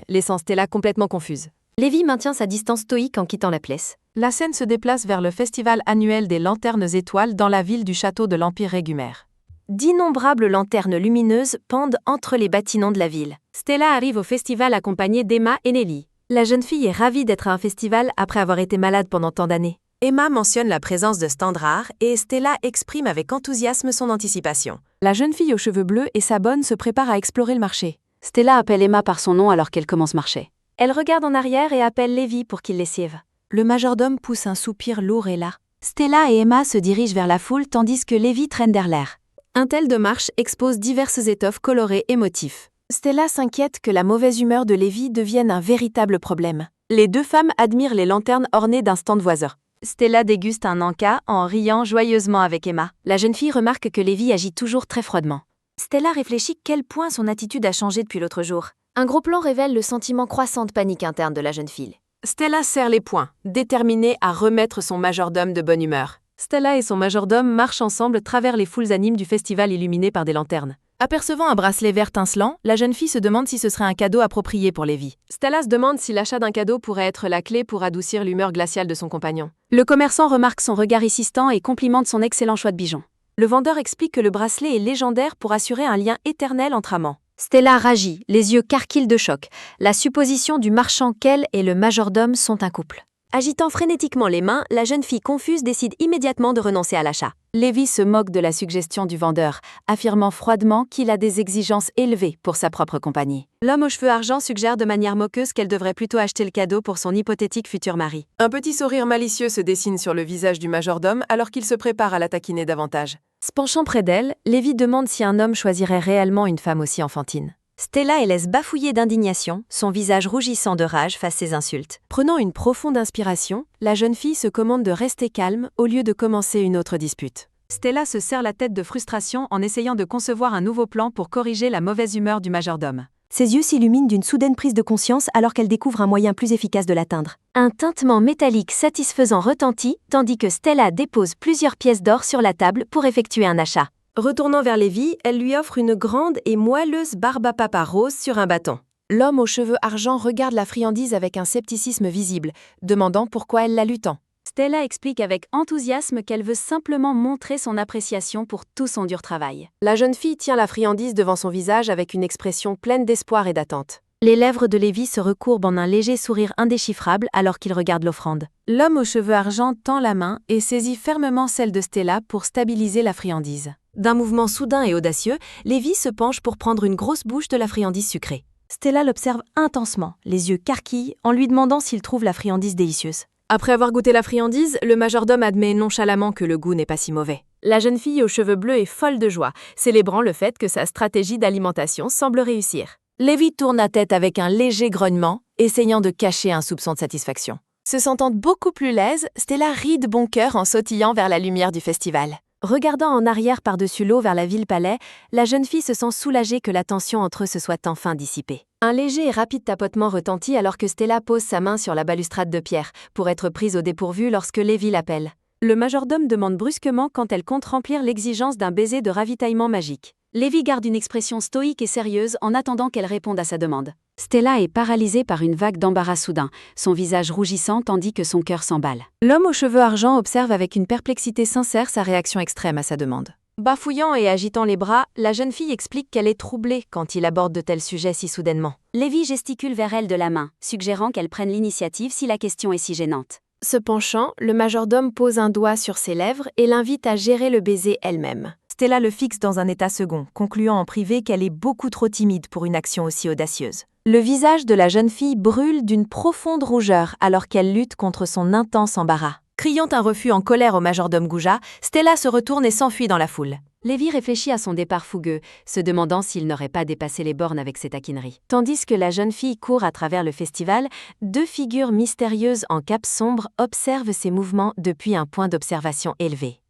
laissant Stella complètement confuse. Lévi maintient sa distance stoïque en quittant la pièce. La scène se déplace vers le festival annuel des lanternes étoiles dans la ville du château de l'Empire Régumère. D'innombrables lanternes lumineuses pendent entre les bâtiments de la ville. Stella arrive au festival accompagnée d'Emma et Nelly. La jeune fille est ravie d'être à un festival après avoir été malade pendant tant d'années. Emma mentionne la présence de stands rares et Stella exprime avec enthousiasme son anticipation. La jeune fille aux cheveux bleus et sa bonne se prépare à explorer le marché. Stella appelle Emma par son nom alors qu'elle commence marcher. Elle regarde en arrière et appelle Lévi pour qu'il les suive. Le majordome pousse un soupir lourd et las. Stella et Emma se dirigent vers la foule tandis que Lévi traîne derrière l'air. Un tel de marche expose diverses étoffes colorées et motifs. Stella s'inquiète que la mauvaise humeur de Lévi devienne un véritable problème. Les deux femmes admirent les lanternes ornées d'un stand voisin. Stella déguste un encas en riant joyeusement avec Emma. La jeune fille remarque que Lévi agit toujours très froidement. Stella réfléchit quel point son attitude a changé depuis l'autre jour. Un gros plan révèle le sentiment croissant de panique interne de la jeune fille. Stella serre les poings, déterminée à remettre son majordome de bonne humeur. Stella et son majordome marchent ensemble travers les foules animes du festival illuminé par des lanternes. Apercevant un bracelet vert tincelant, la jeune fille se demande si ce serait un cadeau approprié pour Lévi. Stella se demande si l'achat d'un cadeau pourrait être la clé pour adoucir l'humeur glaciale de son compagnon. Le commerçant remarque son regard insistant et complimente son excellent choix de bijoux. Le vendeur explique que le bracelet est légendaire pour assurer un lien éternel entre amants. Stella ragit, les yeux carquillent de choc. La supposition du marchand qu'elle et le majordome sont un couple. Agitant frénétiquement les mains, la jeune fille confuse décide immédiatement de renoncer à l'achat. Lévi se moque de la suggestion du vendeur, affirmant froidement qu'il a des exigences élevées pour sa propre compagnie. L'homme aux cheveux argent suggère de manière moqueuse qu'elle devrait plutôt acheter le cadeau pour son hypothétique futur mari. Un petit sourire malicieux se dessine sur le visage du majordome alors qu'il se prépare à la taquiner davantage. Se penchant près d'elle, Lévi demande si un homme choisirait réellement une femme aussi enfantine. Stella laisse bafouiller d'indignation, son visage rougissant de rage face ses insultes. Prenant une profonde inspiration, la jeune fille se commande de rester calme au lieu de commencer une autre dispute. Stella se serre la tête de frustration en essayant de concevoir un nouveau plan pour corriger la mauvaise humeur du majordome. Ses yeux s'illuminent d'une soudaine prise de conscience alors qu'elle découvre un moyen plus efficace de l'atteindre. Un tintement métallique satisfaisant retentit, tandis que Stella dépose plusieurs pièces d'or sur la table pour effectuer un achat. Retournant vers Lévi, elle lui offre une grande et moelleuse barbe à papa rose sur un bâton. L'homme aux cheveux argent regarde la friandise avec un scepticisme visible, demandant pourquoi elle la lue tant. Stella explique avec enthousiasme qu'elle veut simplement montrer son appréciation pour tout son dur travail. La jeune fille tient la friandise devant son visage avec une expression pleine d'espoir et d'attente. Les lèvres de Lévi se recourbent en un léger sourire indéchiffrable alors qu'il regarde l'offrande. L'homme aux cheveux argent tend la main et saisit fermement celle de Stella pour stabiliser la friandise. D'un mouvement soudain et audacieux, Lévi se penche pour prendre une grosse bouche de la friandise sucrée. Stella l'observe intensement, les yeux carquilles, en lui demandant s'il trouve la friandise délicieuse. Après avoir goûté la friandise, le majordome admet nonchalamment que le goût n'est pas si mauvais. La jeune fille aux cheveux bleus est folle de joie, célébrant le fait que sa stratégie d'alimentation semble réussir. Lévi tourne la tête avec un léger grognement, essayant de cacher un soupçon de satisfaction. Se sentant beaucoup plus l'aise, Stella rit de bon cœur en sautillant vers la lumière du festival. Regardant en arrière par-dessus l'eau vers la ville-palais, la jeune fille se sent soulagée que la tension entre eux se soit enfin dissipée. Un léger et rapide tapotement retentit alors que Stella pose sa main sur la balustrade de pierre, pour être prise au dépourvu lorsque Lévi l'appelle. Le majordome demande brusquement quand elle compte remplir l'exigence d'un baiser de ravitaillement magique. Lévi garde une expression stoïque et sérieuse en attendant qu'elle réponde à sa demande. Stella est paralysée par une vague d'embarras soudain, son visage rougissant tandis que son cœur s'emballe. L'homme aux cheveux argent observe avec une perplexité sincère sa réaction extrême à sa demande. Bafouillant et agitant les bras, la jeune fille explique qu'elle est troublée quand il aborde de tels sujets si soudainement. Lévi gesticule vers elle de la main, suggérant qu'elle prenne l'initiative si la question est si gênante. Se penchant, le majordome pose un doigt sur ses lèvres et l'invite à gérer le baiser elle-même. Stella le fixe dans un état second, concluant en privé qu'elle est beaucoup trop timide pour une action aussi audacieuse. Le visage de la jeune fille brûle d'une profonde rougeur alors qu'elle lutte contre son intense embarras. Criant un refus en colère au majordome Gouja, Stella se retourne et s'enfuit dans la foule. Lévi réfléchit à son départ fougueux, se demandant s'il n'aurait pas dépassé les bornes avec ses taquineries. Tandis que la jeune fille court à travers le festival, deux figures mystérieuses en cape sombre observent ses mouvements depuis un point d'observation élevé.